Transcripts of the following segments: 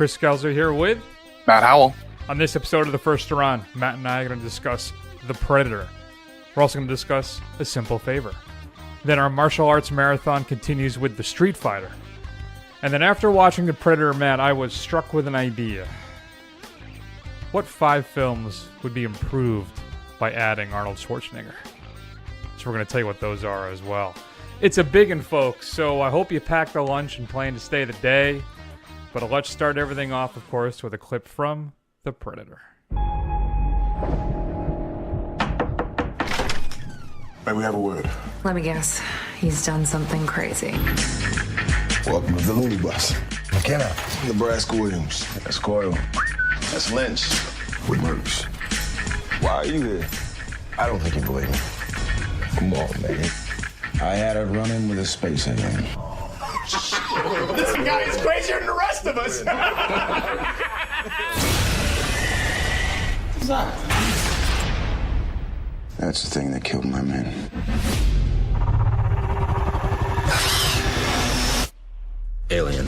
Chris Skelzer here with Matt Howell. On this episode of The First Run, Matt and I are going to discuss The Predator. We're also going to discuss A Simple Favor. Then our martial arts marathon continues with The Street Fighter. And then after watching The Predator, Matt, I was struck with an idea. What 5 films would be improved by adding Arnold Schwarzenegger? So we're going to tell you what those are as well. It's a big one, folks, so I hope you packed a lunch and plan to stay the day. But let's start everything off, of course, with a clip from The Predator. May we have a word? Let me guess. He's done something crazy. Welcome to the Looney Bus. McKenna. Nebraska Williams. That's Coyle. That's Lynch. With murders. Why are you here? I don't think you believe me. Come on, man. I had a run-in with a space alien. This guy is crazier than the rest of us. What's that? That's the thing that killed my men. Alien.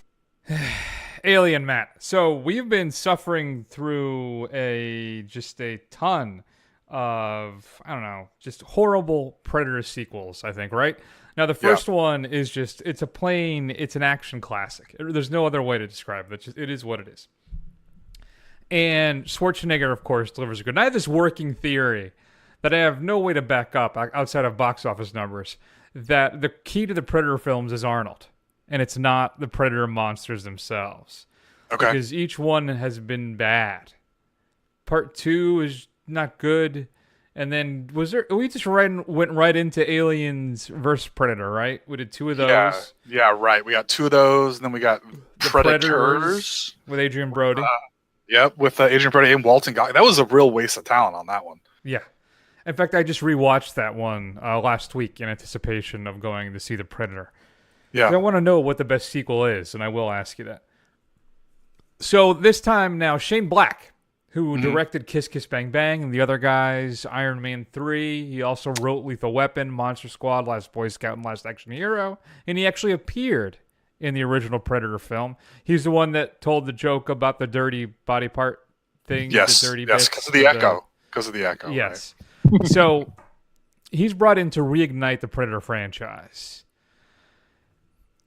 Alien, Matt. So we've been suffering through a ton of, just horrible Predator sequels, I think, right? Now, the first one is it's an action classic. There's no other way to describe it. It is what it is. And Schwarzenegger, of course, delivers good. And I have this working theory that I have no way to back up outside of box office numbers, that the key to the Predator films is Arnold. And it's not the Predator monsters themselves. Okay. Because each one has been bad. Part 2 is not good. And then we just went right into Aliens versus Predator, right? We did 2 of those. Yeah, right. We got 2 of those, and then we got Predators with Adrian Brody. With Adrian Brody and Walton Goggins. That was a real waste of talent on that one. Yeah. In fact, I just rewatched that one last week in anticipation of going to see The Predator. Yeah. I want to know what the best sequel is, and I will ask you that. So this time now, Shane Black, who directed Kiss Kiss Bang Bang and the other guys, Iron Man 3. He also wrote Lethal Weapon, Monster Squad, Last Boy Scout, and Last Action Hero. And he actually appeared in the original Predator film. He's the one that told the joke about the dirty body part thing. Yes, the dirty yes, because of the echo. Because of the echo. Yes. Right. So he's brought in to reignite the Predator franchise.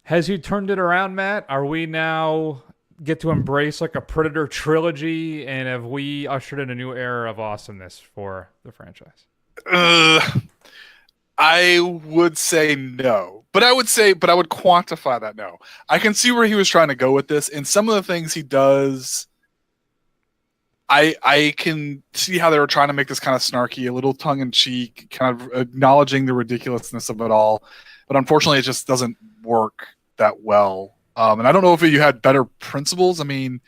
Has he turned it around, Matt? Are we now get to embrace like a Predator trilogy, and have we ushered in a new era of awesomeness for the franchise? I would say no, but I would quantify that no. I can see where he was trying to go with this, and some of the things he does, I can see how they were trying to make this kind of snarky, a little tongue in cheek, kind of acknowledging the ridiculousness of it all, but unfortunately, it just doesn't work that well. And I don't know if you had better principles. I mean,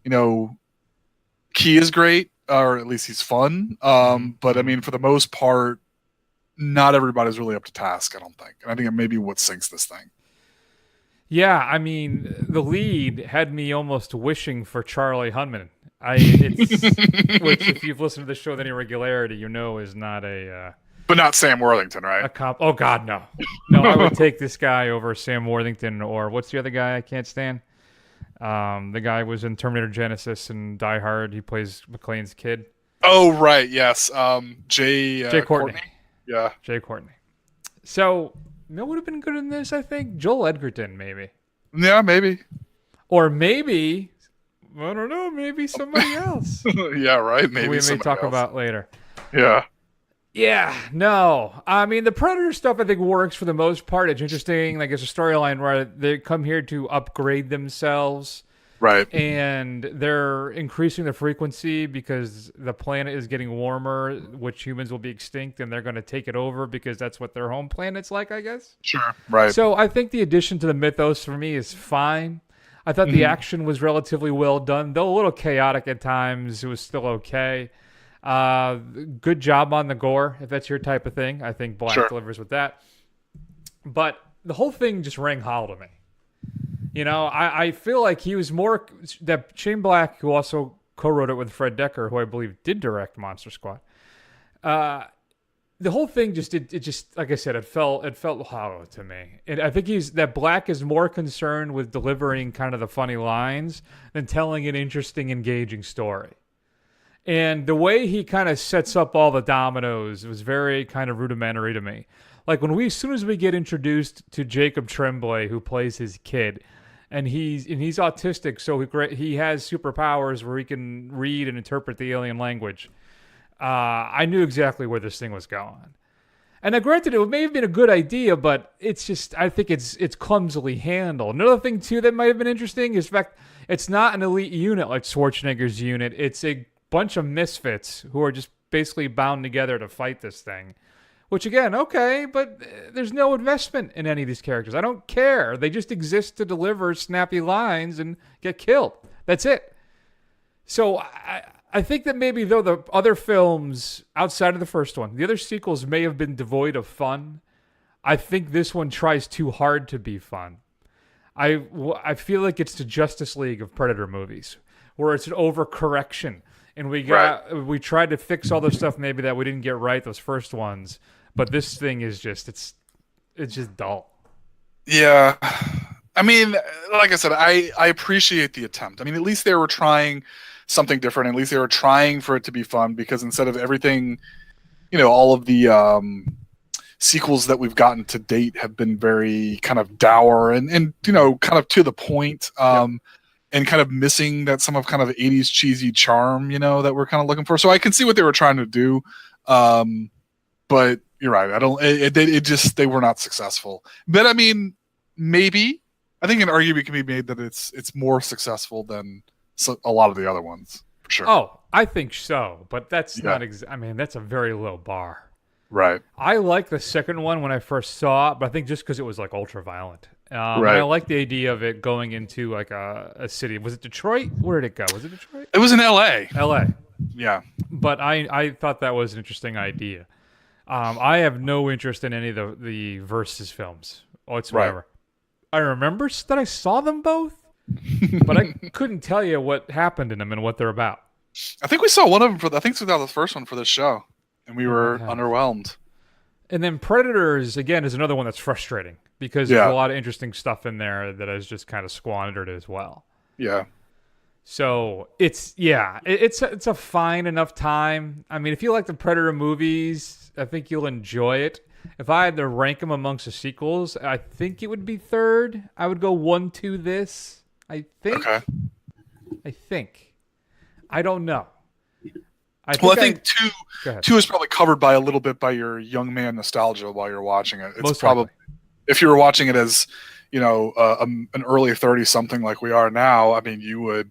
Key is great, or at least he's fun. But I mean, for the most part, not everybody's really up to task, I don't think. And I think it may be what sinks this thing. Yeah, I mean, the lead had me almost wishing for Charlie Hunnam. Which, if you've listened to the show with any regularity, is not a... But not Sam Worthington, right? Oh, God, no. No, I would take this guy over Sam Worthington, or what's the other guy I can't stand? The guy was in Terminator Genesis and Die Hard. He plays McClane's kid. Oh, right, yes. Jay Courtney. Yeah. Jay Courtney. So, would have been good in this, I think? Joel Edgerton, maybe. Yeah, maybe. Or maybe, I don't know, maybe somebody else. Yeah, right. Maybe we may talk about later. Yeah. Yeah, no. I mean, the Predator stuff, I think, works for the most part. It's interesting. Like, it's a storyline where they come here to upgrade themselves. Right. And they're increasing the frequency because the planet is getting warmer, which humans will be extinct, and they're going to take it over because that's what their home planet's like, I guess. Sure, right. So I think the addition to the mythos for me is fine. I thought the action was relatively well done, though a little chaotic at times. It was still okay. Good job on the gore, if that's your type of thing. I think Black delivers with that. But the whole thing just rang hollow to me. I feel like he was more... That Shane Black, who also co-wrote it with Fred Decker, who I believe did direct Monster Squad, the whole thing just it just like I said, it felt hollow to me. And I think that Black is more concerned with delivering kind of the funny lines than telling an interesting, engaging story. And the way he kind of sets up all the dominoes was very kind of rudimentary to me. Like as soon as we get introduced to Jacob Tremblay, who plays his kid, and he's autistic, so he has superpowers where he can read and interpret the alien language. I knew exactly where this thing was going. And now, granted, it may have been a good idea, but it's just, I think it's clumsily handled. Another thing, too, that might have been interesting is the fact it's not an elite unit like Schwarzenegger's unit. It's a bunch of misfits who are just basically bound together to fight this thing. Which, again, okay, but there's no investment in any of these characters. I don't care. They just exist to deliver snappy lines and get killed. That's it. So I think that maybe, though, the other films outside of the first one, the other sequels may have been devoid of fun. I think this one tries too hard to be fun. I feel like it's the Justice League of Predator movies, where it's an overcorrection. And we tried to fix all the stuff maybe that we didn't get right, those first ones. But this thing is just, it's just dull. Yeah. I mean, like I said, I appreciate the attempt. I mean, at least they were trying something different. At least they were trying for it to be fun, because instead of everything, all of the sequels that we've gotten to date have been very kind of dour and kind of to the point, and kind of missing that some of kind of 80s cheesy charm, that we're kind of looking for. So I can see what they were trying to do. But you're right. They were not successful. But I mean, maybe, I think an argument can be made that it's more successful than a lot of the other ones, for sure. Oh, I think so, but that's not. I mean, that's a very low bar. Right. I like the second one when I first saw it, but I think just because it was like ultra violent. Right. And I like the idea of it going into like a city. Was it Detroit? Where did it go? Was it Detroit? It was in L.A. L.A. Yeah. But I thought that was an interesting idea. I have no interest in any of the Versus films whatsoever. Right. I remember that I saw them both, but I couldn't tell you what happened in them and what they're about. I think we saw one of them I think we saw the first one for this show, and we were underwhelmed. And then Predators, again, is another one that's frustrating because there's a lot of interesting stuff in there that is just kind of squandered as well. Yeah. So it's a fine enough time. I mean, if you like the Predator movies, I think you'll enjoy it. If I had to rank them amongst the sequels, I think it would be third. I would go 1, 2 this. I think. Okay. I don't know. I think two is probably covered by a little bit by your young man nostalgia while you're watching it. It's most probably likely. If you were watching it as an early 30 something like we are now, I mean, you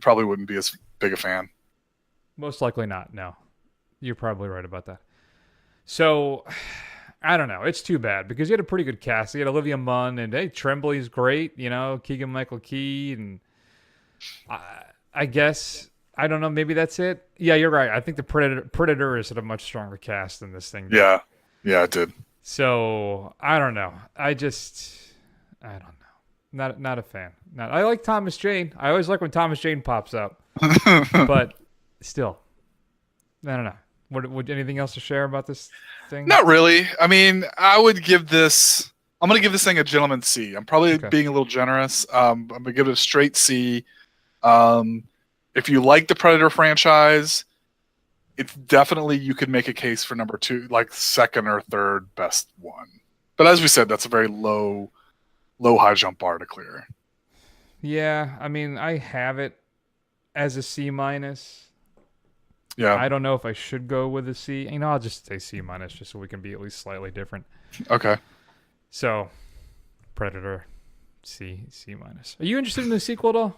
probably wouldn't be as big a fan. Most likely not. No, you're probably right about that. So I don't know. It's too bad because you had a pretty good cast. You had Olivia Munn and Tremblay's great. Keegan-Michael Key, and I guess I don't know. Maybe that's it. Yeah, you're right. I think the Predators had a much stronger cast than this thing did. Yeah, it did. So I don't know. I don't know. Not a fan. I like Thomas Jane. I always like when Thomas Jane pops up, but still, I don't know. Would anything else to share about this thing? Not really. I mean, I'm going to give this thing a gentleman's C. I'm probably being a little generous. I'm going to give it a straight C. If you like the Predator franchise, it's definitely, you could make a case for number 2, like second or third best one. But as we said, that's a very low high jump bar to clear. Yeah, I mean, I have it as a C-. Yeah. I don't know if I should go with a C. I'll just say C- just so we can be at least slightly different. Okay. So, Predator, C-. Are you interested in the sequel at all?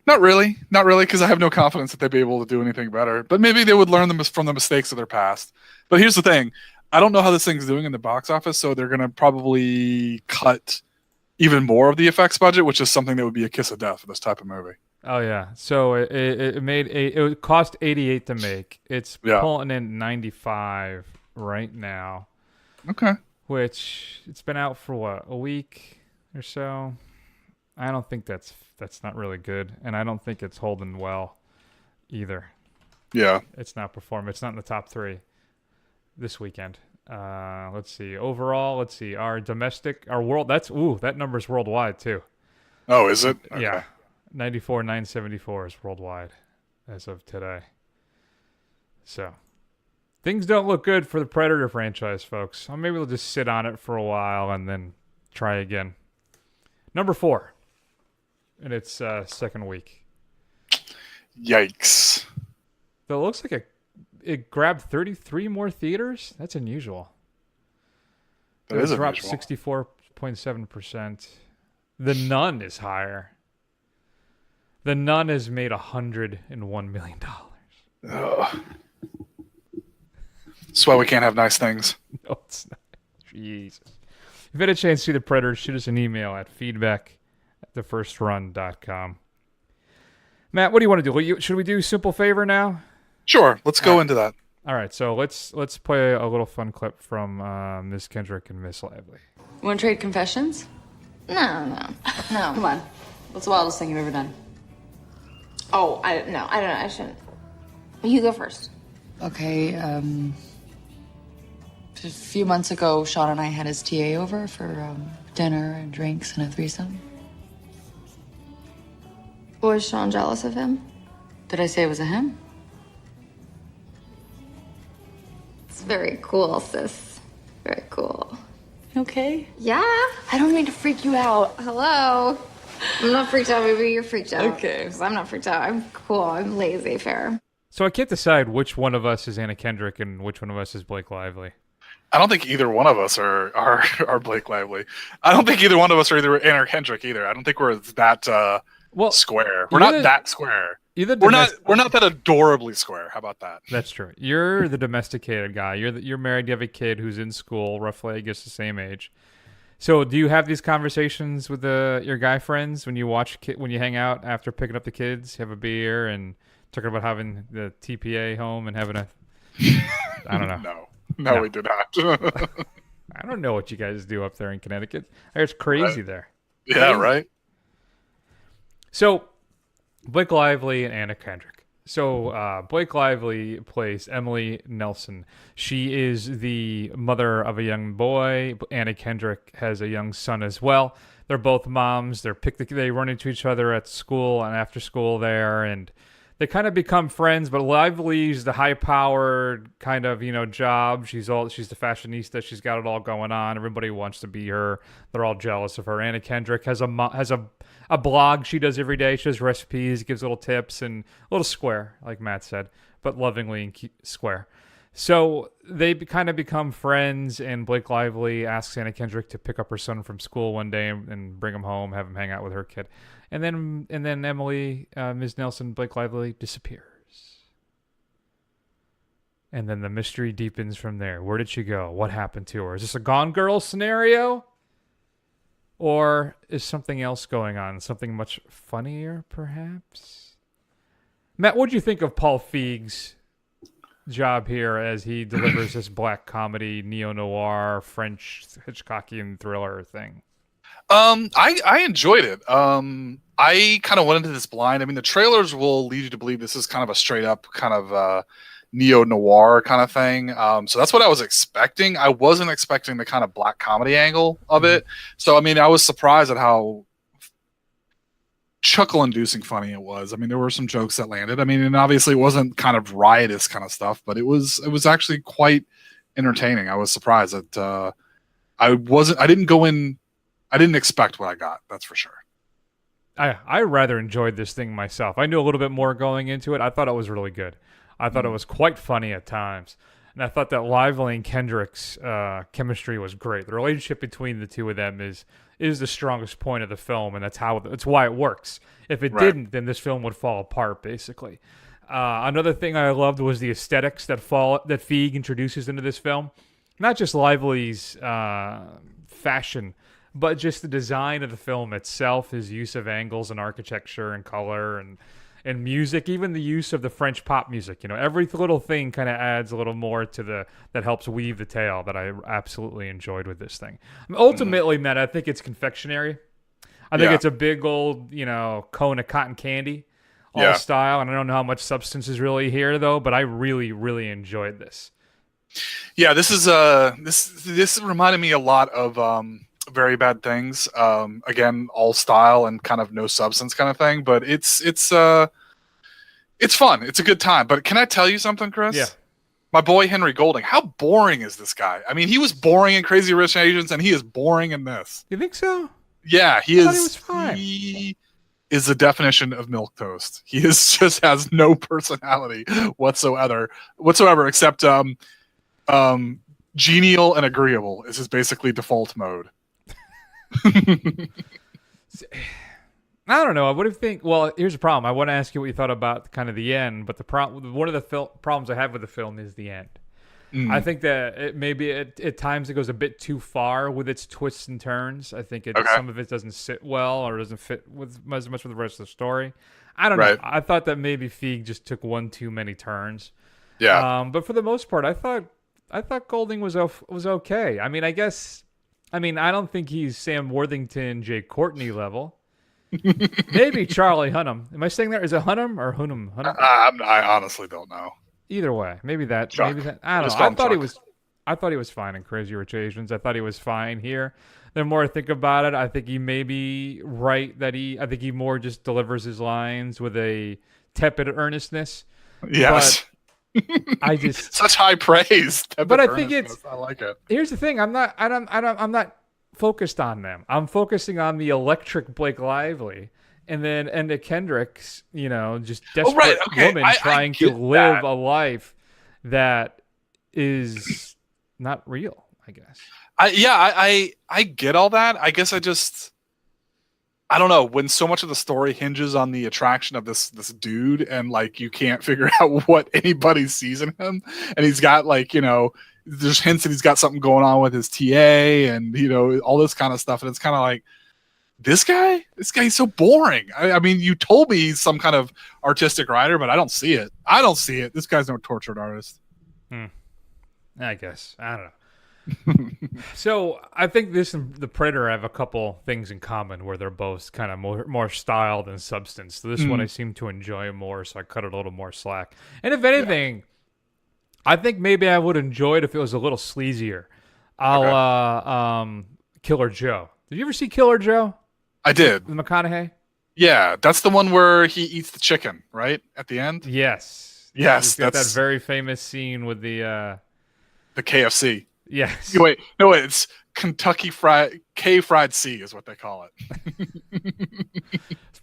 Not really, because I have no confidence that they'd be able to do anything better. But maybe they would learn from the mistakes of their past. But here's the thing. I don't know how this thing's doing in the box office, so they're going to probably cut even more of the effects budget, which is something that would be a kiss of death for this type of movie. Oh yeah, so it cost $88 to make. It's pulling in $95 right now. Okay. Which it's been out for what, a week or so. I don't think that's not really good, and I don't think it's holding well either. Yeah. It's not performing. It's not in the top 3. this weekend. Let's see. Overall, let's see. Our world. That number's worldwide too. Oh, is it? Okay. Yeah, 94,974 is worldwide as of today. So things don't look good for the Predator franchise, folks. So maybe we'll just sit on it for a while and then try again. Number 4 in its second week. Yikes. So it looks like it grabbed 33 more theaters. That's unusual. That is dropped unusual. 64.7%. The Nun is higher. The Nun has made $101 million. Ugh. That's why we can't have nice things. No, it's not. Jesus. If you had a chance to see The Predator, shoot us an email at feedback@thefirstrun.com. Matt, what do you want to do? Should we do Simple Favor now? Sure, let's go into that. All right, so let's play a little fun clip from Ms. Kendrick and Miss Lively. You want to trade confessions? No. Come on. What's the wildest thing you've ever done? Oh, I don't know. I shouldn't. You go first. Okay, a few months ago, Sean and I had his TA over for dinner and drinks and a threesome. Was Sean jealous of him? Did I say it was a him? It's very cool, sis. Very cool. You okay? Yeah. I don't mean to freak you out. Hello. I'm not freaked out. Maybe you're freaked out. Okay. 'Cause I'm not freaked out. I'm cool. I'm lazy, fair. So I can't decide which one of us is Anna Kendrick and which one of us is Blake Lively. I don't think either one of us are Blake Lively. I don't think either one of us are either Anna Kendrick either. I don't think we're that square. We're not that square. We're not that adorably square. How about that? That's true. You're the domesticated guy. You're married. You have a kid who's in school, roughly, I guess, the same age. So, do you have these conversations with your guy friends when you when you hang out after picking up the kids, have a beer, and talking about having the TPA home and having a I don't know. No, we do not. I don't know what you guys do up there in Connecticut. I hear it's crazy there. Yeah, right. So, Blake Lively and Anna Kendrick. So, Blake Lively plays Emily Nelson. She is the mother of a young boy. Anna Kendrick has a young son as well. They're both moms. They run into each other at school and after school there, and they kind of become friends. But Lively's the high-powered kind of job. She's the fashionista. She's got it all going on. Everybody wants to be her. They're all jealous of her. Anna Kendrick has a blog she does every day. She does recipes, gives little tips, and a little square, like Matt said, but lovingly and square. So they kind of become friends, and Blake Lively asks Anna Kendrick to pick up her son from school one day and bring him home, have him hang out with her kid. And then Emily, Ms. Nelson, Blake Lively disappears. And then the mystery deepens from there. Where did she go? What happened to her? Is this a Gone Girl scenario? Or is something else going on? Something much funnier, perhaps? Matt, what do you think of Paul Feig's job here as he delivers this black comedy, neo-noir, French Hitchcockian thriller thing? I enjoyed it. I kind of went into this blind. I mean, the trailers will lead you to believe this is kind of a straight up kind of neo-noir kind of thing. So that's what I was expecting. I wasn't expecting the kind of black comedy angle of it. So, I mean, I was surprised at how chuckle-inducing funny it was. I mean, there were some jokes that landed. I mean, and obviously it wasn't kind of riotous kind of stuff, but it was actually quite entertaining. I was surprised that I didn't expect what I got. That's for sure. I rather enjoyed this thing myself. I knew a little bit more going into it. I thought it was really good. I thought it was quite funny at times. And I thought that Lively and Kendrick's chemistry was great. The relationship between the two of them is the strongest point of the film, and that's why it works. If it didn't, then this film would fall apart, basically. Another thing I loved was the aesthetics that Feig introduces into this film. Not just Lively's fashion, but just the design of the film itself, his use of angles and architecture and color and music, even the use of the French pop music. Every little thing kind of adds a little more to that helps weave the tale that I absolutely enjoyed with this thing. Ultimately, Matt, I think it's confectionery. I think it's a big old, cone of cotton candy, all style. And I don't know how much substance is really here, though, but I really, really enjoyed this. Yeah, this is this reminded me a lot of Very Bad Things. Again, all style and kind of no substance kind of thing, but it's fun. It's a good time. But can I tell you something, Chris? Yeah. My boy Henry Golding. How boring is this guy? I mean, he was boring in Crazy Rich Asians, and he is boring in this. You think so? Yeah, he I is. thought he was fine. He is the definition of milquetoast. He is just has no personality whatsoever, except genial and agreeable is his basically default mode. I don't know. What do you think? Well, here's the problem. I want to ask you what you thought about kind of the end, but one of the problems I have with the film is the end. I think that maybe at times it goes a bit too far with its twists and turns. I think some of it doesn't sit well or doesn't fit with as much with the rest of the story. I don't know. I thought that maybe Feig just took one too many turns. Yeah. But for the most part, I thought Golding was okay. I mean, I don't think he's Sam Worthington, Jay Courtney level. Maybe Charlie Hunnam. Am I saying that? Is it Hunnam or Hunnam? I honestly don't know. Either way, maybe that. Chuck. Maybe that. I don't know. I thought he was fine in Crazy Rich Asians. I thought he was fine here. The more I think about it, I think he may be right that I think he more just delivers his lines with a tepid earnestness. Yes. But I just such high praise. But I think I like it. Here's the thing. I'm not focused on them. I'm focusing on the electric Blake Lively. And then Anna Kendrick's, just desperate woman trying to live a life that is not real, I guess. I get all that. I guess I don't know, when so much of the story hinges on the attraction of this dude and like you can't figure out what anybody sees in him, and he's got there's hints that he's got something going on with his TA and all this kind of stuff, and it's kind of like, this guy's so boring. I mean, you told me he's some kind of artistic writer, but I don't see it. This guy's no tortured artist. I guess. I don't know. So I think this and The Predator have a couple things in common where they're both kind of more style than substance. So this one I seem to enjoy more, so I cut it a little more slack. And if anything, I think maybe I would enjoy it if it was a little sleazier. Killer Joe. Did you ever see Killer Joe? I did. With McConaughey? Yeah, that's the one where he eats the chicken, right? At the end? Yes. Yes. That's that very famous scene with the KFC. Yes. Wait, it's Kentucky Fried C is what they call it.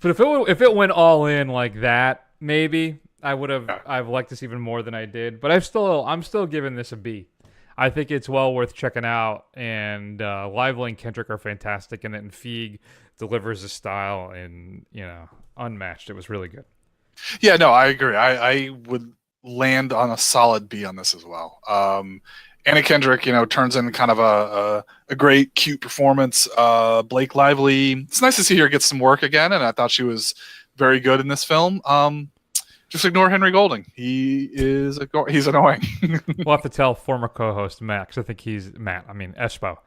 But if it went all in like that, maybe I would have. Yeah. I've liked this even more than I did. But I'm still giving this a B. I think it's well worth checking out, and Lively and Kendrick are fantastic in it, and Feig delivers a style and unmatched. It was really good. Yeah, no, I agree. I would land on a solid B on this as well. Anna Kendrick, turns in kind of a great, cute performance. Blake Lively, it's nice to see her get some work again, and I thought she was very good in this film. Just ignore Henry Golding. He's annoying. We'll have to tell former co-host Matt, because I think Espo,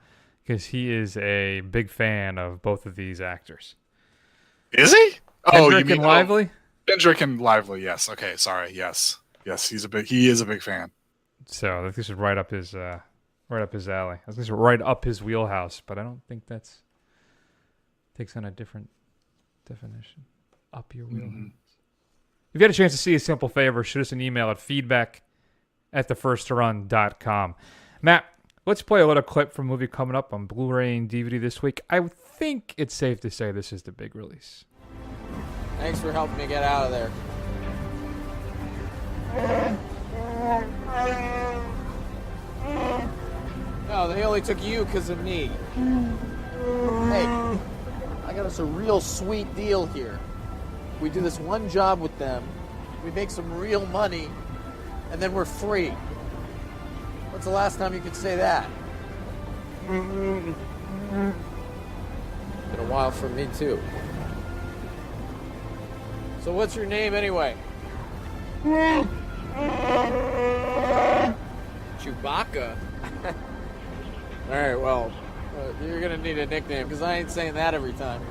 because he is a big fan of both of these actors. Is he? Kendrick and Lively? Kendrick and Lively, yes. Okay, sorry, yes. Yes, he is a big fan. So this is right up his alley. I was going to say right up his wheelhouse, but I don't think that's takes on a different definition. Up your wheelhouse. Mm-hmm. If you had a chance to see A Simple Favor, shoot us an email at feedback@thefirstrun.com. Matt, let's play a little clip from a movie coming up on Blu-ray and DVD this week. I think it's safe to say this is the big release. Thanks for helping me get out of there. No, they only took you because of me. Hey, I got us a real sweet deal here. We do this one job with them, we make some real money, and then we're free. When's the last time you could say that? Been a while for me too. So what's your name anyway? Chewbacca? Alright, well, you're gonna need a nickname, because I ain't saying that every time.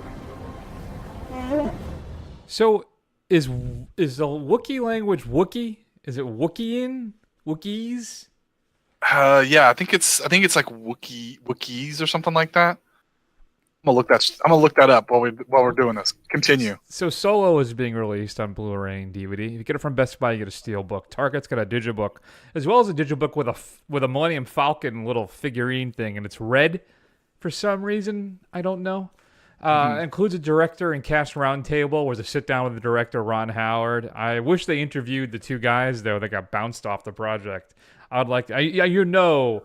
So, is the Wookiee language Wookiee? Is it Wookieean? Wookiees? Yeah, I think it's like Wookiees or something like that. I'm gonna look that up while we're doing this. Continue. So Solo is being released on Blu-ray and DVD. If you get it from Best Buy, you get a Steelbook. Target's got a Digibook, as well as a Digibook with a Millennium Falcon little figurine thing, and it's red for some reason. I don't know. Includes a director and cast roundtable. Was a sit down with the director Ron Howard. I wish they interviewed the two guys though that got bounced off the project. I'd like to,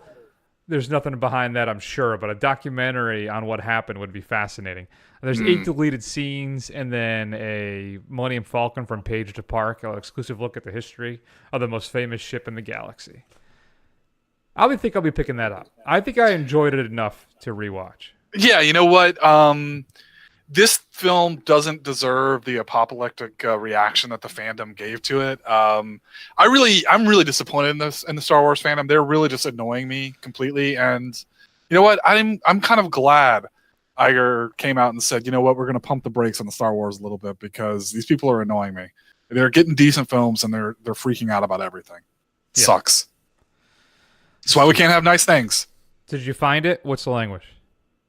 there's nothing behind that, I'm sure, but a documentary on what happened would be fascinating. There's 8 deleted scenes and then a Millennium Falcon from Page to Park, an exclusive look at the history of the most famous ship in the galaxy. I think I'll be picking that up. I think I enjoyed it enough to rewatch. Yeah, you know what? This film doesn't deserve the apoplectic reaction that the fandom gave to it. I'm really disappointed in the Star Wars fandom. They're really just annoying me completely. And you know what? I'm kind of glad Iger came out and said, you know what, we're going to pump the brakes on the Star Wars a little bit because these people are annoying me. They're getting decent films and they're freaking out about everything. It sucks. That's why we can't have nice things. Did you find it? What's the language?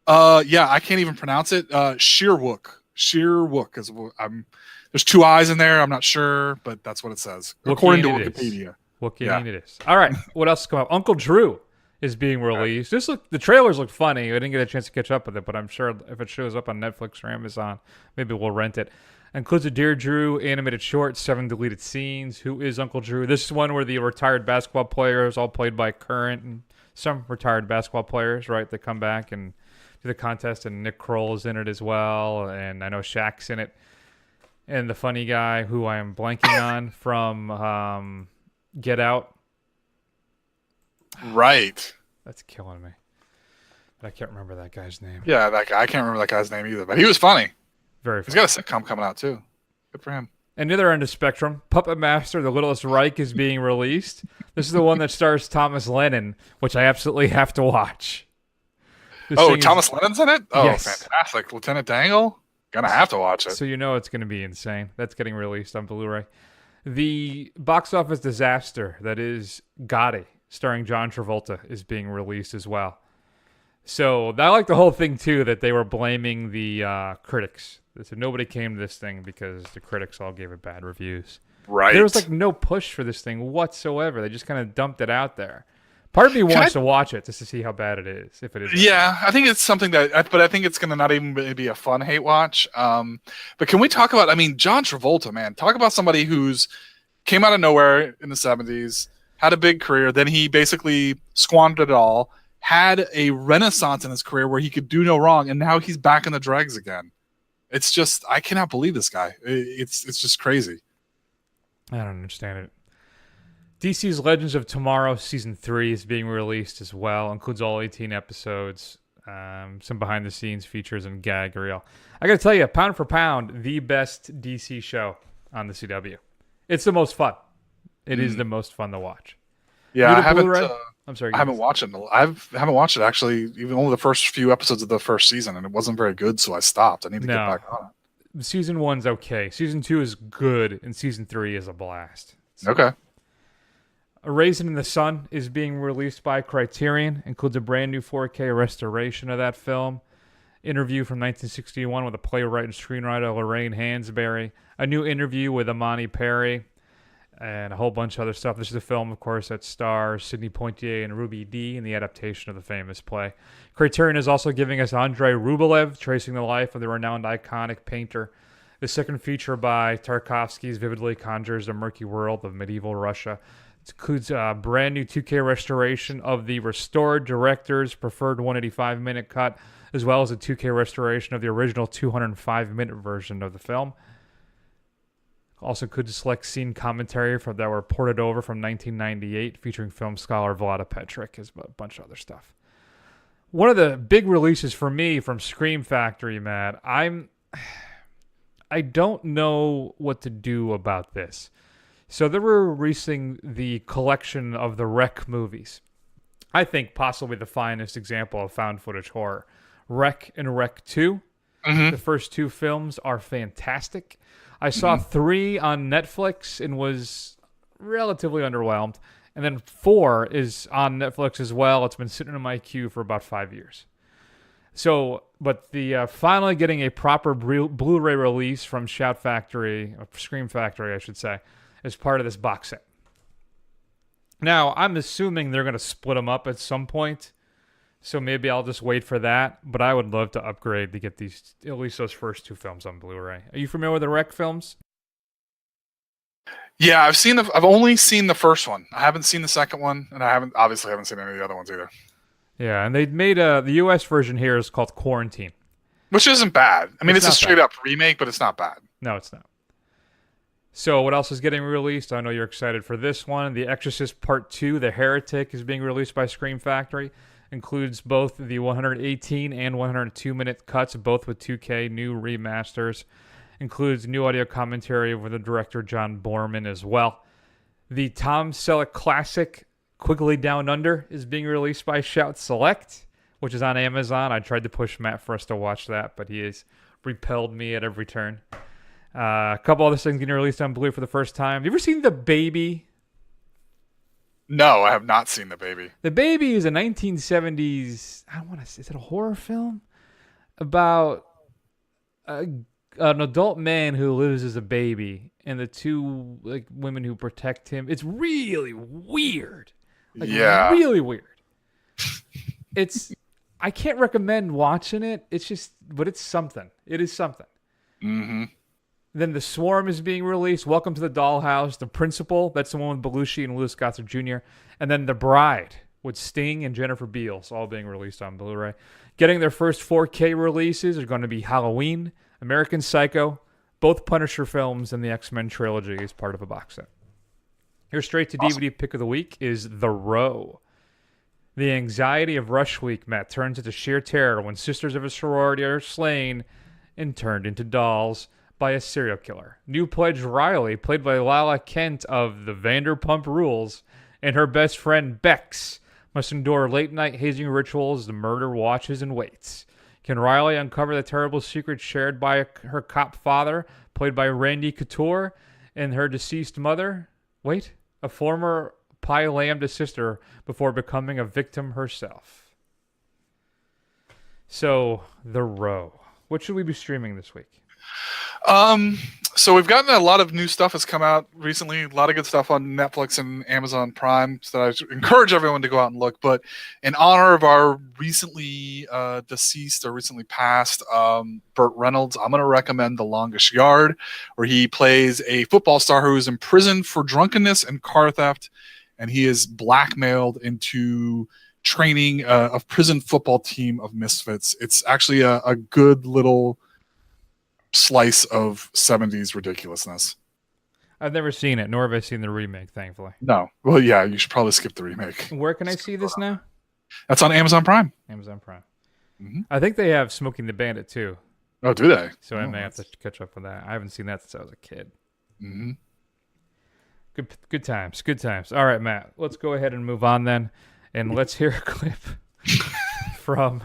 Yeah, I can't even pronounce it. Sheerwook is there's 2 eyes in there. I'm not sure, but that's what it says according to Wikipedia. It is. All right, what else is coming up? Uncle Drew is being released. The trailers look funny. I didn't get a chance to catch up with it, but I'm sure if it shows up on Netflix or Amazon, maybe we'll rent it. Includes a Dear Drew animated short, 7 deleted scenes. Who is Uncle Drew? This is one where the retired basketball players, all played by current and some retired basketball players, right? They come back and do the contest, and Nick Kroll is in it as well, and I know Shaq's in it, and the funny guy who I am blanking on from Get Out. Right. That's killing me. But I can't remember that guy's name. Yeah, that guy. I can't remember that guy's name either, but he was funny. Very funny. He's got a sitcom coming out too. Good for him. And the other end of the spectrum, Puppet Master, The Littlest Reich is being released. This is the one that stars Thomas Lennon, which I absolutely have to watch. Thomas Lennon's in it? Oh, yes. Fantastic. Lieutenant Dangle? Gonna have to watch it. So you know it's going to be insane. That's getting released on Blu-ray. The box office disaster that is Gotti, starring John Travolta, is being released as well. So I like the whole thing, too, that they were blaming the critics. They said nobody came to this thing because the critics all gave it bad reviews. Right. There was no push for this thing whatsoever. They just kind of dumped it out there. Part of me wants to watch it just to see how bad it is, if it is. Yeah, I think it's something but I think it's going to not even be a fun hate watch. But can we talk about, John Travolta, man, talk about somebody who's came out of nowhere in the 70s, had a big career, then he basically squandered it all, had a renaissance in his career where he could do no wrong, and now he's back in the dregs again. It's just, I cannot believe this guy. It's just crazy. I don't understand it. DC's Legends of Tomorrow Season 3 is being released as well. Includes all 18 episodes, some behind-the-scenes features, and gag reel. I got to tell you, pound for pound, the best DC show on the CW. It's the most fun. It is the most fun to watch. Yeah, I haven't. I'm sorry. I haven't watched it. I haven't watched it actually. Even only the first few episodes of the first season, and it wasn't very good, so I stopped. I need to get back on it. Season 1's okay. Season 2 is good, and Season 3 is a blast. So, okay. A Raisin in the Sun is being released by Criterion. Includes a brand new 4K restoration of that film. Interview from 1961 with a playwright and screenwriter, Lorraine Hansberry. A new interview with Imani Perry. And a whole bunch of other stuff. This is a film, of course, that stars Sidney Poitier and Ruby Dee in the adaptation of the famous play. Criterion is also giving us Andrei Rublev, tracing the life of the renowned iconic painter. The second feature by Tarkovsky vividly conjures the murky world of medieval Russia. It includes a brand new 2K restoration of the restored director's preferred 185-minute cut, as well as a 2K restoration of the original 205-minute version of the film. Also could select scene commentary that were ported over from 1998, featuring film scholar Vlada Petrick, as a bunch of other stuff. One of the big releases for me from Scream Factory, Matt, I don't know what to do about this. So they were releasing the collection of the Wreck movies. I think possibly the finest example of found footage horror. Wreck and Wreck 2. Mm-hmm. The first 2 films are fantastic. I saw 3 on Netflix and was relatively underwhelmed. And then 4 is on Netflix as well. It's been sitting in my queue for about 5 years. So, but the finally getting a proper Blu-ray release from Shout Factory, or Scream Factory, I should say, as part of this box set. Now, I'm assuming they're going to split them up at some point. So maybe I'll just wait for that. But I would love to upgrade to get these, at least those first 2 films on Blu-ray. Are you familiar with the Rec films? Yeah, I've only seen the first one. I haven't seen the second one, and I obviously haven't seen any of the other ones either. Yeah, and they made the U.S. version here is called Quarantine. Which isn't bad. I mean, it's a not straight bad. up remake, but it's not bad. No, it's not. So what else is getting released? I know you're excited for this one. The Exorcist Part 2, The Heretic, is being released by Scream Factory. Includes both the 118 and 102-minute cuts, both with 2K new remasters. Includes new audio commentary with the director John Borman as well. The Tom Selleck classic Quigley Down Under is being released by Shout Select, which is on Amazon. I tried to push Matt for us to watch that, but he has repelled me at every turn. A couple other things getting released on Blu for the first time. Have you ever seen The Baby? No, I have not seen The Baby. The Baby is a 1970s, I don't want to, is it a horror film? About an adult man who lives as a baby and the 2 like women who protect him. It's really weird. Like, yeah. Really weird. I can't recommend watching it. It's just, but it's something. It is something. Mm-hmm. Then The Swarm is being released. Welcome to the Dollhouse. The Principal, that's the one with Belushi and Louis Gossett Jr. And then The Bride with Sting and Jennifer Beals, all being released on Blu-ray. Getting their first 4K releases are going to be Halloween, American Psycho, both Punisher films, and the X-Men trilogy as part of a box set. Your straight to DVD pick of the week is The Row. The anxiety of Rush Week, Matt, turns into sheer terror when sisters of a sorority are slain and turned into dolls by a serial killer. New pledge Riley, played by Lala Kent of the Vanderpump Rules, and her best friend Bex must endure late-night hazing rituals as the murder watches and waits. Can Riley uncover the terrible secret shared by her cop father, played by Randy Couture, and her deceased mother? Wait, a former Pi Lambda sister before becoming a victim herself. So, The Row. What should we be streaming this week? So we've gotten a lot of new stuff has come out recently. A lot of good stuff on Netflix and Amazon Prime. So I encourage everyone to go out and look. But in honor of our recently deceased or recently passed Burt Reynolds, I'm going to recommend The Longest Yard, where he plays a football star who is imprisoned for drunkenness and car theft, and he is blackmailed into training a prison football team of misfits. It's actually a good little slice of 70s ridiculousness. I've never seen it, nor have I seen the remake, thankfully. No. Well, yeah, you should probably skip the remake. Where can I see this now? That's on Amazon Prime. Amazon Prime. Mm-hmm. I think they have Smoking the Bandit, too. Oh, do they? So I may have to catch up with that. I haven't seen that since I was a kid. Mm-hmm. Good times. Good times. All right, Matt. Let's go ahead and move on then. And let's hear a clip from...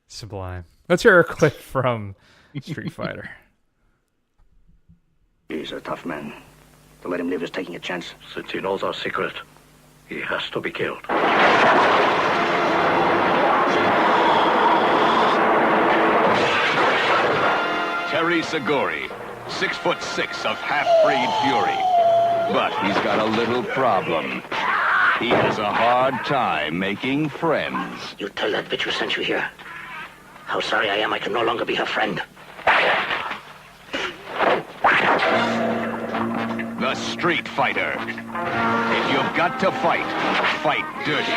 Sublime. Let's hear a clip from Street Fighter. He's a tough man. To let him live is taking a chance. Since he knows our secret, he has to be killed. Terry Seguri, 6'6" of half-breed fury. But he's got a little problem. He has a hard time making friends. You tell that bitch who sent you here how sorry I am I can no longer be her friend. The Street Fighter. If you've got to fight, fight dirty.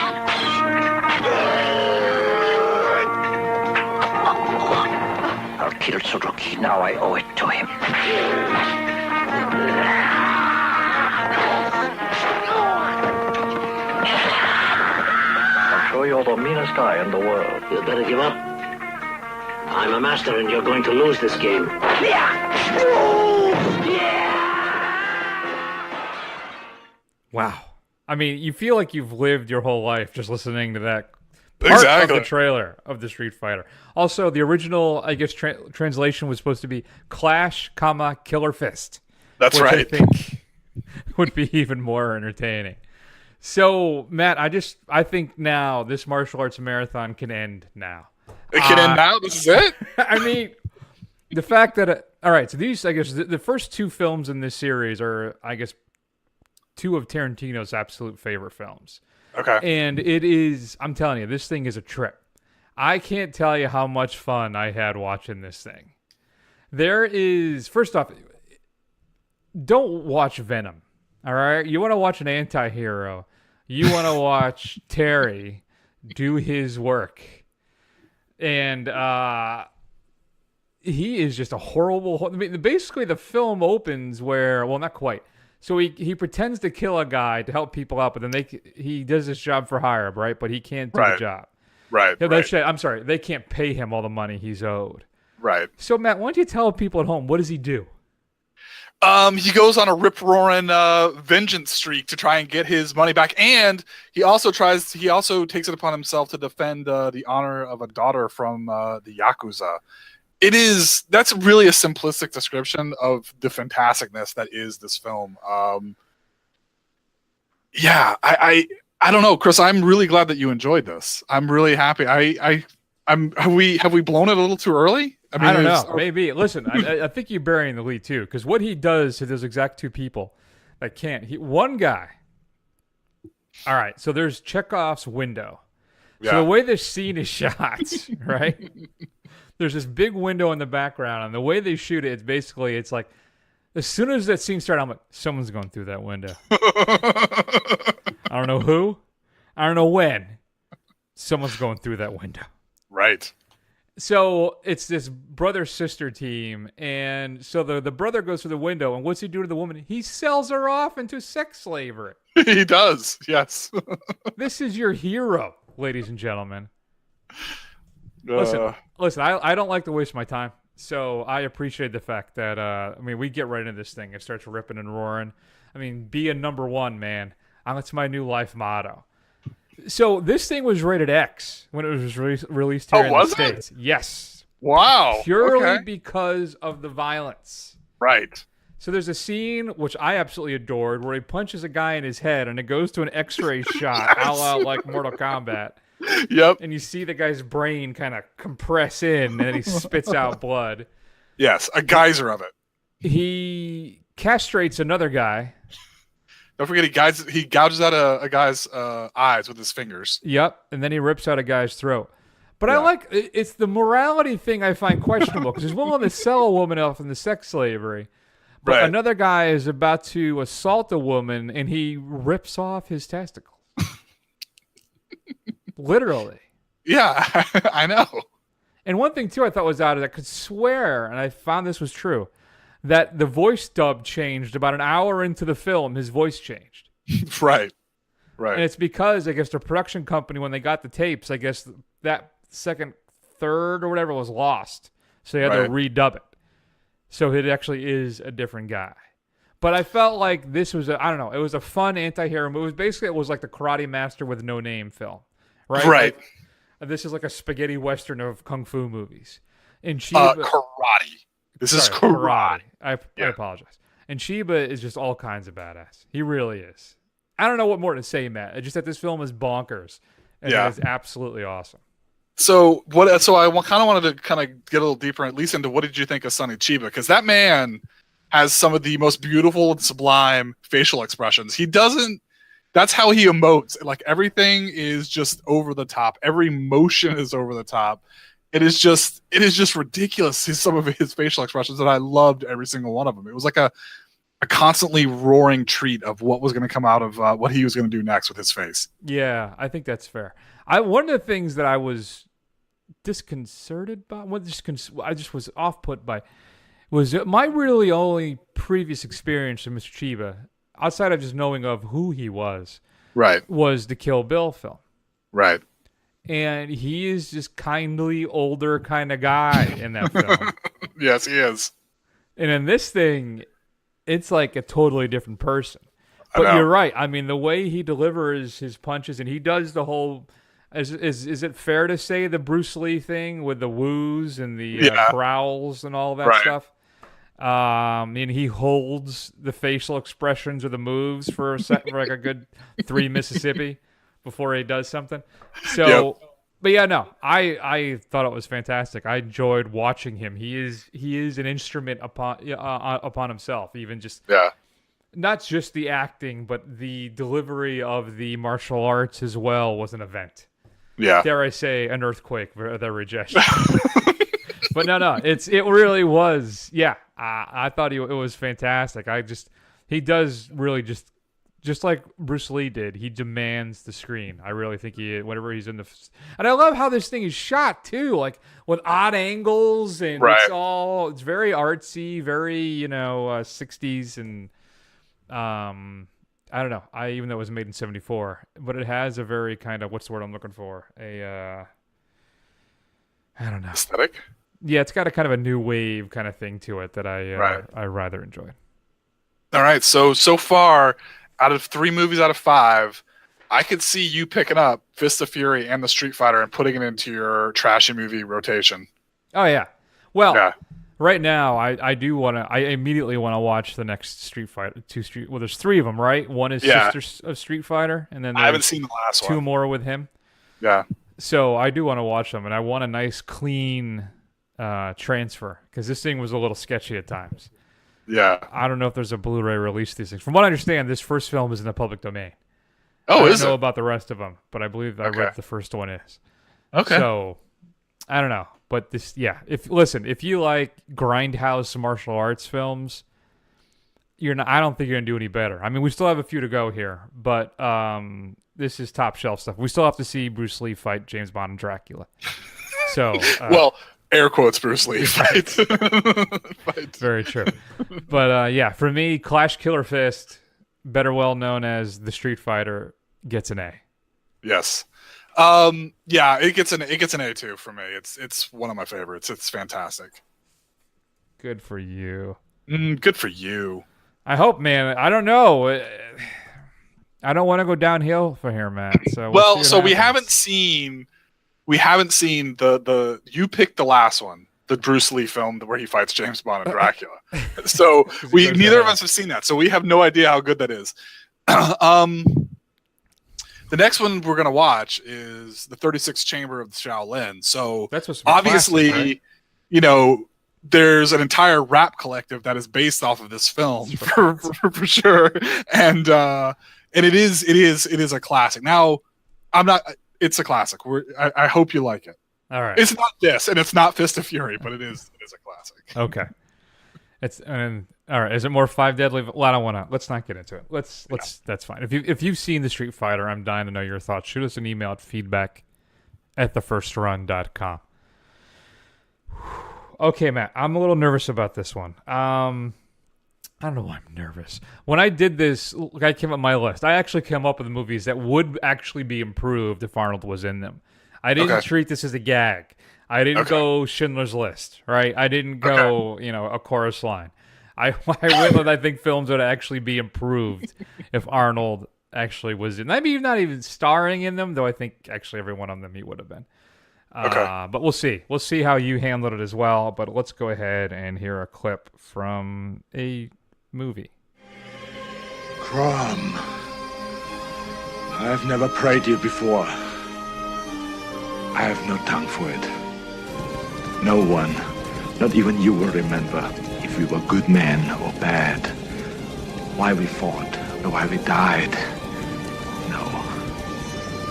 I'll kill Tsurugi. Now I owe it to him. I'm sure you're the meanest guy in the world. You'd better give up. I'm a master and you're going to lose this game. Wow. I mean, you feel like you've lived your whole life just listening to that part of the trailer of the Street Fighter. Also, the original, I guess, translation was supposed to be Clash, Killer Fist. That's right. I think would be even more entertaining. So, Matt, I think now this martial arts marathon can end now. It can end now? This is it? I mean, the fact that all right, so these, I guess, the first two films in this series are, I guess, two of Tarantino's absolute favorite films. Okay. And it is, I'm telling you, this thing is a trip. I can't tell you how much fun I had watching this thing. There is, first off, don't watch Venom. All right? You want to watch an anti-hero. You want to watch Terry do his work. And he is just a horrible. I mean, basically, the film opens where, well, not quite. So he pretends to kill a guy to help people out, but then he does his job for hire, right? But he can't do the job. Right. Yeah, right. I'm sorry, they can't pay him all the money he's owed. Right. So, Matt, why don't you tell people at home, what does he do? He goes on a rip-roaring vengeance streak to try and get his money back, and he also takes it upon himself to defend the honor of a daughter from the Yakuza. That's really a simplistic description of the fantasticness that is this film. Yeah, I don't know, Chris. I'm really glad that you enjoyed this. I'm really happy. Have we blown it a little too early? I mean, I don't know. Maybe. Listen, I think you're burying the lead too, because what he does to those exact two people that can't. One guy. All right, so there's Chekhov's window. Yeah. So the way this scene is shot, right? There's this big window in the background, and the way they shoot it, it's like, as soon as that scene started, I'm like, someone's going through that window. I don't know who. I don't know when. Someone's going through that window. Right. So it's this brother-sister team, and so the brother goes through the window, and what's he do to the woman? He sells her off into sex slavery. He does, yes. This is your hero, ladies and gentlemen. Listen, I don't like to waste my time, so I appreciate the fact that, we get right into this thing. It starts ripping and roaring. I mean, be a number one, man. That's my new life motto. So this thing was rated X when it was released here in the States. Yes. Wow. Purely because of the violence. Right. So there's a scene, which I absolutely adored, where he punches a guy in his head, and it goes to an X-ray shot, a la like Mortal Kombat. Yep. And you see the guy's brain kind of compress in, and then he spits out blood. Yes, a geyser of it. He castrates another guy. Don't forget, he gouges out a guy's eyes with his fingers. Yep, and then he rips out a guy's throat. But I like, it's the morality thing I find questionable, because he's willing to sell a woman off into sex slavery. But another guy is about to assault a woman, and he rips off his testicles. Literally. Yeah, I know. And one thing, too, I thought was odd is I could swear, and I found this was true, that the voice dub changed about an hour into the film. His voice changed. Right. And it's because, I guess, the production company, when they got the tapes, I guess that second, third, or whatever was lost. So they had to redub it. So it actually is a different guy. But I felt like this was I don't know, it was a fun anti-hero movie. It was like the Karate Master with no name film. Right? Right. Like, this is like a spaghetti western of kung fu movies. And karate. This is karate. I apologize. And Chiba is just all kinds of badass. He really is. I don't know what more to say, Matt. It's just that this film is bonkers. And it is absolutely awesome. So I kind of wanted to kind of get a little deeper, at least into what did you think of Sonny Chiba? Because that man has some of the most beautiful and sublime facial expressions. That's how he emotes. Like, everything is just over the top. Every motion is over the top. It is just ridiculous. Some of his facial expressions, and I loved every single one of them. It was like a constantly roaring treat of what was going to come out of what he was going to do next with his face. Yeah, I think that's fair. One of the things that I was disconcerted by, I just was off-put by, was my really only previous experience with Mr. Chiba, outside of just knowing of who he was, was the Kill Bill film. Right. And he is just kindly older kind of guy in that film. Yes, he is. And in this thing, it's like a totally different person. But you're right. I mean, the way he delivers his punches, and he does the whole... Is it fair to say the Bruce Lee thing with the woos and the growls and all that stuff? And he holds the facial expressions or the moves for for like a good 3 Mississippi before he does something. So, Yep. but yeah, no, I thought it was fantastic. I enjoyed watching him. He is an instrument upon himself. Even just not just the acting, but the delivery of the martial arts as well was an event. Yeah. Dare I say, an earthquake for the rejection. But no, it really was. Yeah, I thought it was fantastic. He does really just like Bruce Lee did. He demands the screen. I really think whenever he's in and I love how this thing is shot too, like with odd angles and it's very artsy, very 60s and I don't know. Even though it was made in 74, but it has a very kind of, what's the word I'm looking for? I don't know. Aesthetic? Yeah, it's got a kind of a new wave kind of thing to it that I rather enjoy. All right. So far, out of 3 movies out of 5, I could see you picking up Fist of Fury and the Street Fighter and putting it into your trashy movie rotation. Oh, yeah. Well, right now, I immediately want to watch the next Street Fighter. Well, there's 3 of them, right? One is Sisters of Street Fighter, and then I haven't seen the last 2 more with him. Yeah. So I do want to watch them, and I want a nice, clean transfer, because this thing was a little sketchy at times. Yeah. I don't know if there's a Blu-ray release of these things. From what I understand, this first film is in the public domain. Oh, I is it? I don't know about the rest of them, but I believe I read the first one is. Okay. So, I don't know. But this, if you like grindhouse martial arts films, I don't think you're going to do any better. I mean, we still have a few to go here, but this is top shelf stuff. We still have to see Bruce Lee fight James Bond and Dracula. So, well, air quotes Bruce Lee fight. Very true. But for me, Clash Killer Fist, better well known as the Street Fighter, gets an A. Yes. It gets an A too for me. It's one of my favorites. It's fantastic. Good for you. Good for you. I hope, man. I don't know. I don't want to go downhill for here, Matt. So we haven't seen the you picked the last one, the Bruce Lee film where he fights James Bond and Dracula. So neither of us have seen that. So we have no idea how good that is. The next one we're going to watch is the 36th Chamber of the Shaolin. So that's what's obviously, classic, right? There's an entire rap collective that is based off of this film for sure. And it is a classic. Now, it's a classic. I hope you like it. All right. It's not this, and it's not Fist of Fury, but it is a classic. Okay. All right. Is it more Five Deadly? Well, I don't want to. Let's not get into it. Let's. That's fine. If you've seen the Street Fighter, I'm dying to know your thoughts. Shoot us an email at feedback@thefirstrun.com. Okay, Matt. I'm a little nervous about this one. I don't know why I'm nervous. When I did this, I came up with my list. I actually came up with movies that would actually be improved if Arnold was in them. I didn't treat this as a gag. I didn't go Schindler's List, right? I didn't go, A Chorus Line. I went with, I think, films would actually be improved if Arnold actually was in. Maybe not even starring in them, though I think actually every one of them he would have been. But we'll see. We'll see how you handled it as well. But let's go ahead and hear a clip from a movie. Crom, I've never prayed you before. I have no tongue for it. No one, not even you, will remember if we were good men or bad, why we fought or why we died. No.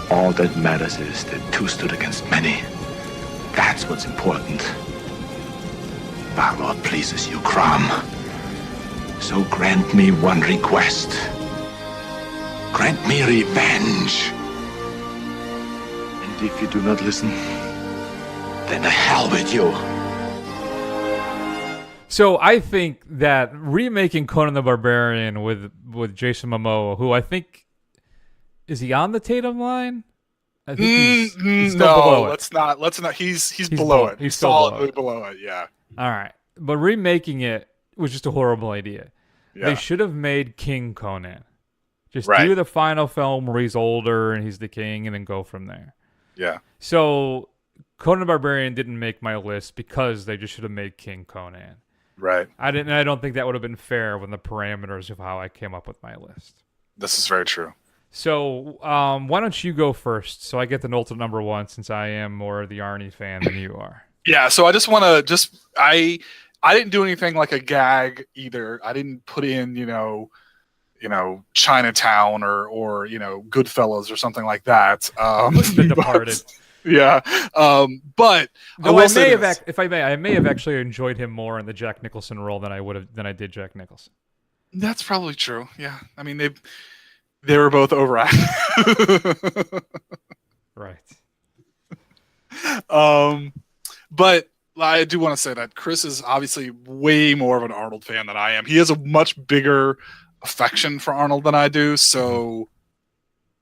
All that matters is that 2 stood against many. That's what's important. If our Lord pleases you, Crom, so grant me one request. Grant me revenge. And if you do not listen, then the hell with you. So I think that remaking Conan the Barbarian with Jason Momoa, who I think is he on the Tatum line? I think he's still below it. Let's not. He's below it. He's still solidly below it. Yeah. All right, but remaking it was just a horrible idea. Yeah. They should have made King Conan. Just do the final film where he's older and he's the king, and then go from there. Yeah. So Conan the Barbarian didn't make my list because they just should have made King Conan. Right. I don't think that would have been fair when the parameters of how I came up with my list. This is very true. So why don't you go first, so I get the ultimate number one, since I am more the Arnie fan than you are. Yeah. So I just want to I didn't do anything like a gag either. I didn't put in Chinatown or Goodfellas or something like that. The Departed. Yeah. But though I may have actually enjoyed him more in the Jack Nicholson role than I did Jack Nicholson. That's probably true. Yeah. I mean, they were both overacted. Right. But I do want to say that Chris is obviously way more of an Arnold fan than I am. He has a much bigger affection for Arnold than I do. So,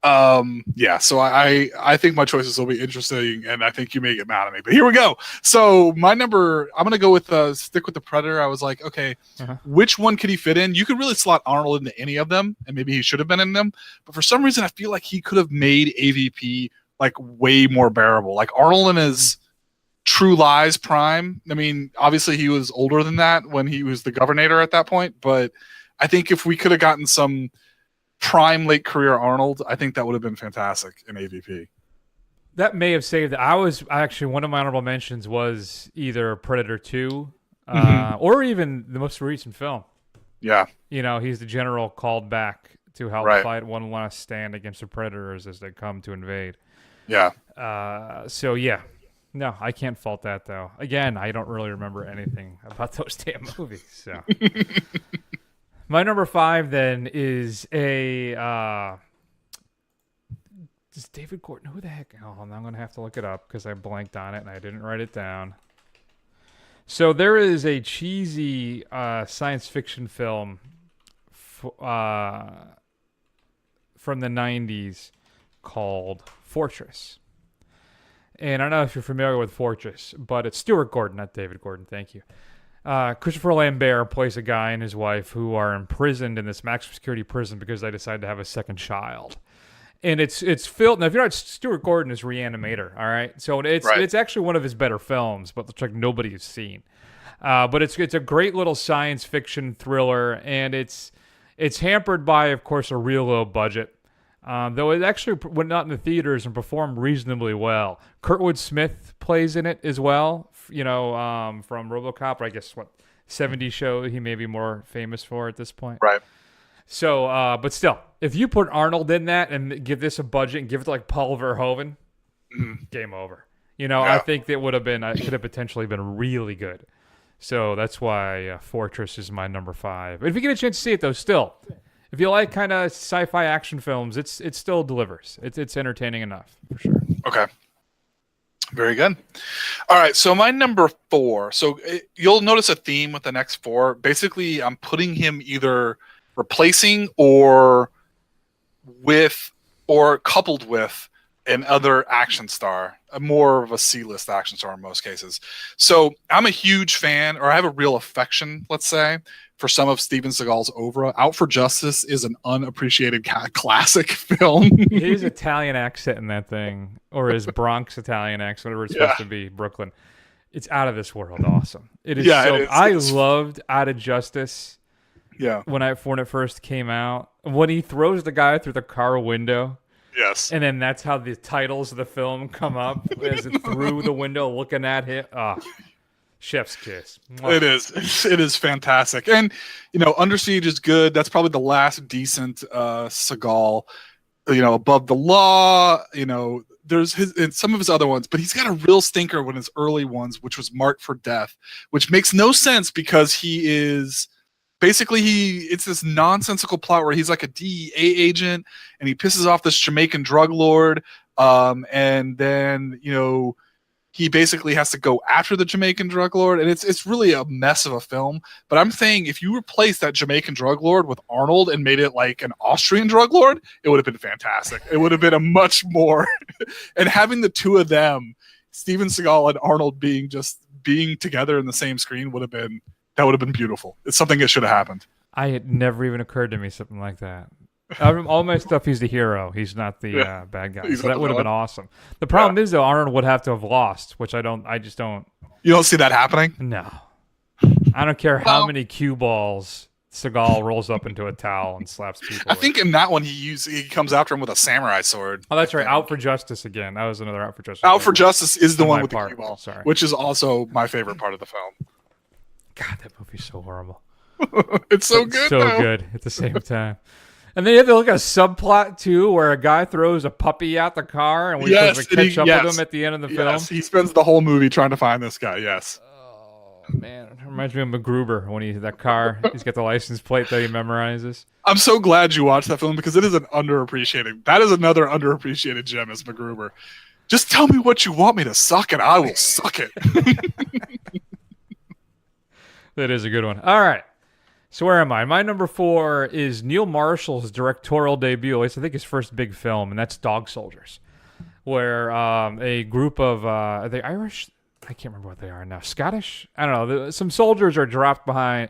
so I think my choices will be interesting, and I think you may get mad at me. But here we go. So my number, I'm going to go with stick with the Predator. I was like, okay, which one could he fit in? You could really slot Arnold into any of them, and maybe he should have been in them. But for some reason, I feel like he could have made AVP like way more bearable. Like Arnold in his True Lies prime. I mean, obviously he was older than that when he was the Governor at that point, but I think if we could have gotten some prime late career Arnold, I think that would have been fantastic in AVP. That may have saved it. I was actually, one of my honorable mentions was either Predator 2 or even the most recent film. Yeah. He's the general called back to help fight one last stand against the Predators as they come to invade. Yeah. No, I can't fault that, though. Again, I don't really remember anything about those damn movies. So, my number 5 then is is David Gordon. Who the heck? Oh, I'm going to have to look it up because I blanked on it and I didn't write it down. So there is a cheesy science fiction film from the 90s called Fortress. And I don't know if you're familiar with Fortress, but it's Stuart Gordon, not David Gordon. Thank you. Christopher Lambert plays a guy and his wife who are imprisoned in this maximum security prison because they decided to have a second child. And it's filled. Now, if you're not, Stuart Gordon is Reanimator, all right? So it's actually one of his better films, but it's like nobody has seen. But it's a great little science fiction thriller, and it's hampered by, of course, a real low budget. Though it actually went out in the theaters and performed reasonably well. Kurtwood Smith plays in it as well, from RoboCop, or I guess 70s show he may be more famous for at this point. Right. So, but still, if you put Arnold in that and give this a budget and give it to like Paul Verhoeven, game over. I think that could have potentially been really good. So that's why Fortress is my number 5. If you get a chance to see it, though, still. If you like kind of sci-fi action films, it still delivers. It's entertaining enough, for sure. Okay. Very good. All right, so my number 4. So you'll notice a theme with the next 4. Basically, I'm putting him either replacing or coupled with another action star, more of a C-list action star in most cases. So I'm a huge fan, or I have a real affection, let's say, for some of Steven Seagal's oeuvre. Out for Justice is an unappreciated classic film. His Italian accent in that thing, or his Bronx Italian accent, whatever it's supposed to be, Brooklyn, it's out of this world awesome. It is. I loved Out of Justice. Yeah. When it first came out, when he throws the guy through the car window. Yes. And then that's how the titles of the film come up as it through the window looking at him. Chef's kiss. It is fantastic. And Under Siege is good. That's probably the last decent Seagal. Above the Law, there's some of his other ones, but he's got a real stinker when his early ones, which was Marked for Death, which makes no sense because he is basically it's this nonsensical plot where he's like a DEA agent and he pisses off this Jamaican drug lord, and then he basically has to go after the Jamaican drug lord, and it's really a mess of a film. But I'm saying if you replace that Jamaican drug lord with Arnold and made it like an Austrian drug lord, it would have been fantastic. It would have been a much more, and having the two of them, Steven Seagal and Arnold being together in the same screen would have been beautiful. It's something that should have happened. It never even occurred to me something like that. All my stuff, he's the hero. He's not the bad guy. So that would have been awesome. The problem is, though, Arnold would have to have lost, which I just don't. You don't see that happening? No. I don't care how many cue balls Seagal rolls up into a towel and slaps people. I think in that one he comes after him with a samurai sword. Oh, that's right. Out for Justice again. That was another Out for Justice. Out for Justice is the one with the part. cue ball, Sorry. which is also my favorite part of the film. God, that movie's so horrible. It's so good. So though. good at the same time. And then you have to look at a subplot too, where a guy throws a puppy out the car, and we're supposed to catch up with him at the end of the film. Yes, he spends the whole movie trying to find this guy. Yes. Man, it reminds me of MacGruber when he's that car. He's got the license plate that he memorizes. I'm so glad you watched that film because it is an underappreciated. That is another underappreciated gem is MacGruber. Just tell me what you want me to suck, and I will suck it. That is a good one. All right. So where am I? My number 4 is Neil Marshall's directorial debut. It's, I think, his first big film, and that's Dog Soldiers, where a group of are they Irish? I can't remember what they are now. Scottish? I don't know. Some soldiers are dropped in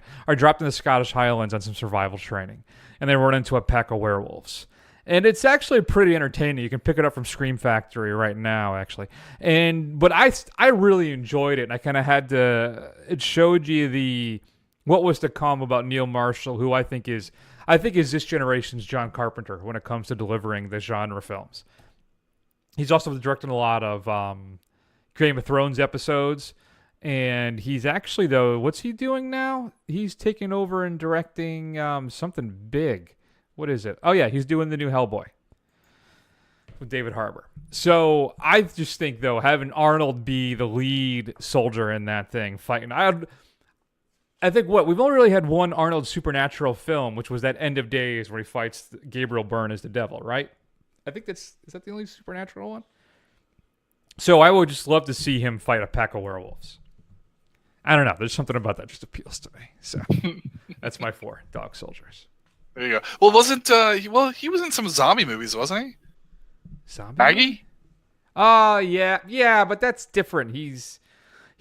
the Scottish Highlands on some survival training, and they run into a pack of werewolves. And it's actually pretty entertaining. You can pick it up from Scream Factory right now, actually. But I really enjoyed it. And I kind of had to. It showed you what was to come about Neil Marshall, who I think is this generation's John Carpenter when it comes to delivering the genre films. He's also directing a lot of Game of Thrones episodes, and he's actually, though, what's he doing now? He's taking over and directing something big. What is it? Oh yeah, he's doing the new Hellboy with David Harbour. So I just think, though, having Arnold be the lead soldier in that thing fighting, I think we've only really had one Arnold supernatural film, which was that End of Days where he fights Gabriel Byrne as the devil, right? I think is that the only supernatural one? So I would just love to see him fight a pack of werewolves. I don't know. There's something about that just appeals to me. So that's my 4, Dog Soldiers. There you go. Well, wasn't he was in some zombie movies, wasn't he? Zombie? Maggie? Yeah, but that's different. He's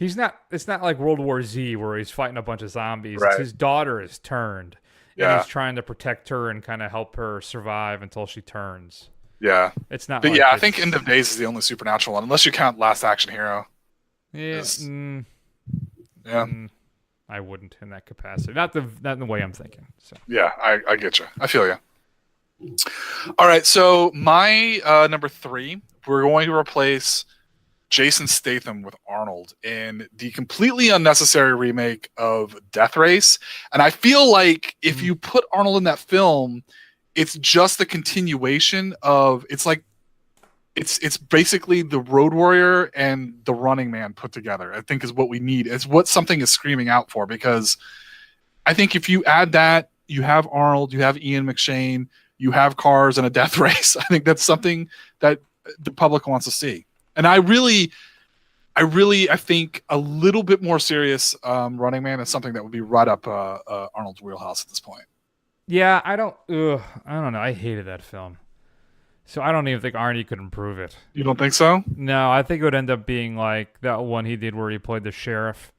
not. It's not like World War Z where he's fighting a bunch of zombies. Right. It's his daughter is turned. Yeah. And he's trying to protect her and kind of help her survive until she turns. Yeah. It's not. But like I think End of Days is the only supernatural one, unless you count Last Action Hero. Yeah. Yeah. I wouldn't in that capacity. Not in the way I'm thinking. So. Yeah, I get you. I feel you. All right, so my number 3, we're going to replace Jason Statham with Arnold in the completely unnecessary remake of Death Race. And I feel like if you put Arnold in that film, it's just the continuation of it's basically the Road Warrior and the Running Man put together. I think is what we need. It's what something is screaming out for, because I think if you add that, you have Arnold, you have Ian McShane, you have cars and a death race. I think that's something that the public wants to see. And I think a little bit more serious Running Man is something that would be right up Arnold's wheelhouse at this point. Yeah, I don't know. I hated that film. So I don't even think Arnie could improve it. You don't think so? No, I think it would end up being like that one he did where he played the sheriff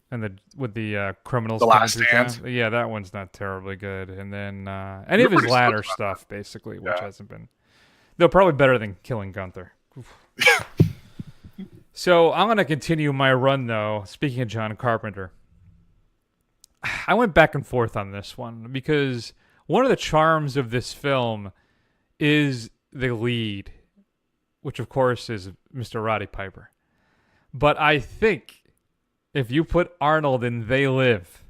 and with the criminals. The Last Stand. Yeah, that one's not terribly good. And then any of his latter stuff, basically, which hasn't been. They're probably better than Killing Gunther. So I'm going to continue my run, though. Speaking of John Carpenter, I went back and forth on this one because one of the charms of this film is the lead, which of course is Mr. Roddy Piper. But I think if you put Arnold in They Live,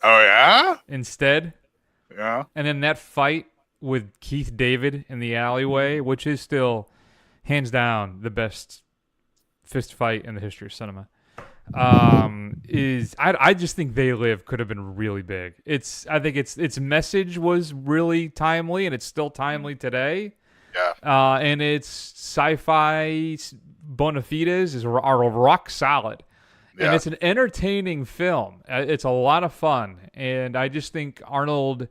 oh yeah, instead, yeah, and in that fight with Keith David in the alleyway, which is still hands down the best fist fight in the history of cinema, I just think They Live could have been really big. I think its message was really timely, and it's still timely today. Yeah. And its sci-fi bona fides are rock solid. Yeah. And it's an entertaining film. It's a lot of fun, and I just think Arnold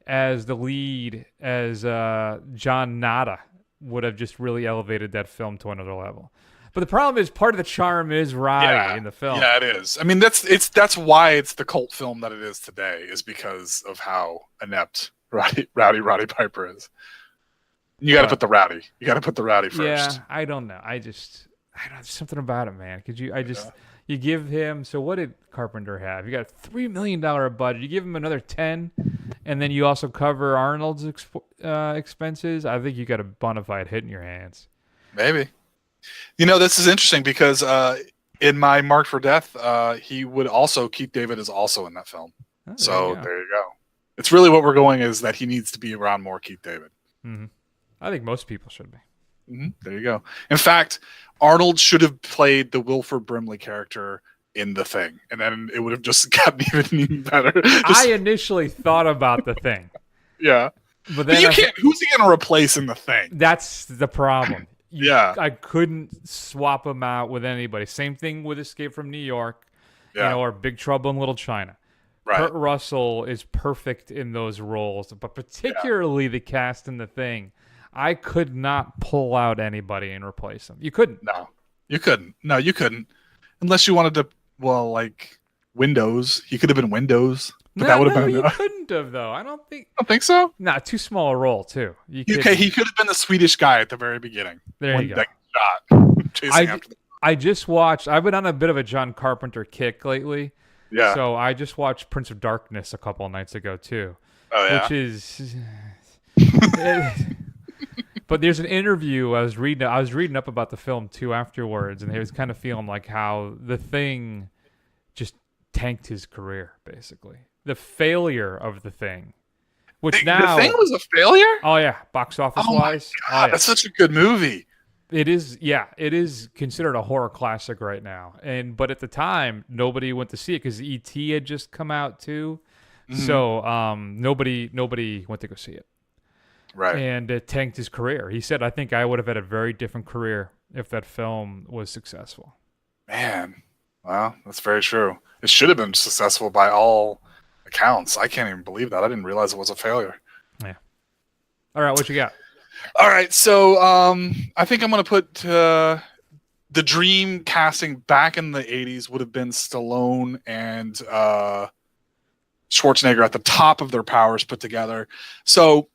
as the lead, as John Nada, would have just really elevated that film to another level. But the problem is, part of the charm is Roddy in the film. Yeah, it is. I mean, that's why it's the cult film that it is today, is because of how inept Roddy Piper is. You got to put the Rowdy. You got to put the Rowdy first. Yeah, I don't know. I don't know. There's something about it, man. You give him, so what did Carpenter have? You got a $3 million budget. You give him another 10, and then you also cover Arnold's expenses. I think you got a bona fide hit in your hands. Maybe. This is interesting because in my Marked for Death, Keith David is also in that film. Oh, so there you go. It's really what we're going is that he needs to be around more Keith David. Mm-hmm. I think most people should be. Mm-hmm. There you go. In fact, Arnold should have played the Wilford Brimley character in The Thing, and then it would have just gotten even better. I initially thought about The Thing. Yeah. But then you can't. Who's he going to replace in The Thing? That's the problem. Yeah. I couldn't swap him out with anybody. Same thing with Escape from New York, or Big Trouble in Little China. Right. Kurt Russell is perfect in those roles, but particularly the cast in The Thing. I could not pull out anybody and replace him. You couldn't. No, you couldn't. Unless you wanted to, Windows. He could have been Windows. But that would have been. You couldn't have, though. I don't think so. Nah, too small a role, too. He could have been the Swedish guy at the very beginning. There you go. I just watched. I've been on a bit of a John Carpenter kick lately. Yeah. So I just watched Prince of Darkness a couple of nights ago, too. Oh, yeah. Which is... But there's an interview I was reading up about the film too afterwards, and he was kind of feeling like how The Thing just tanked his career, basically. The failure of The Thing, which now The Thing was a failure. Oh yeah, box office wise. Oh, that's such a good movie. It is. Yeah, it is considered a horror classic right now, but at the time nobody went to see it because E.T. had just come out too, so nobody went to go see it. Right. And it tanked his career. He said, I think I would have had a very different career if that film was successful. Man, well, that's very true. It should have been successful by all accounts. I can't even believe that. I didn't realize it was a failure. Yeah. All right, what you got? All right, so I think I'm going to put the dream casting back in the 80s would have been Stallone and Schwarzenegger at the top of their powers put together. So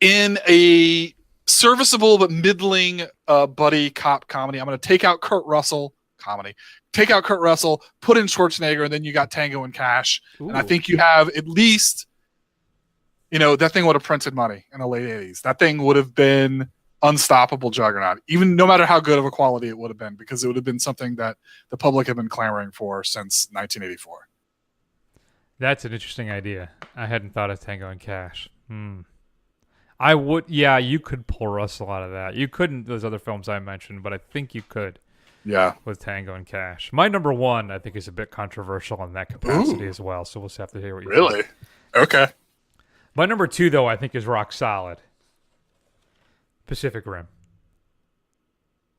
in a serviceable but middling buddy cop comedy, I'm going to take out Kurt Russell comedy. Take out Kurt Russell, put in Schwarzenegger, and then you got Tango and Cash. Ooh. And I think you have at least, that thing would have printed money in the late 80s. That thing would have been unstoppable juggernaut, even no matter how good of a quality it would have been, because it would have been something that the public had been clamoring for since 1984. That's an interesting idea. I hadn't thought of Tango and Cash. I would, you could pull Russell out of that. You couldn't those other films I mentioned, but I think you could. Yeah. With Tango and Cash. My number one, I think, is a bit controversial in that capacity as well, so we'll just have to hear what you think. Really? Okay. My number two, though, I think is rock solid. Pacific Rim.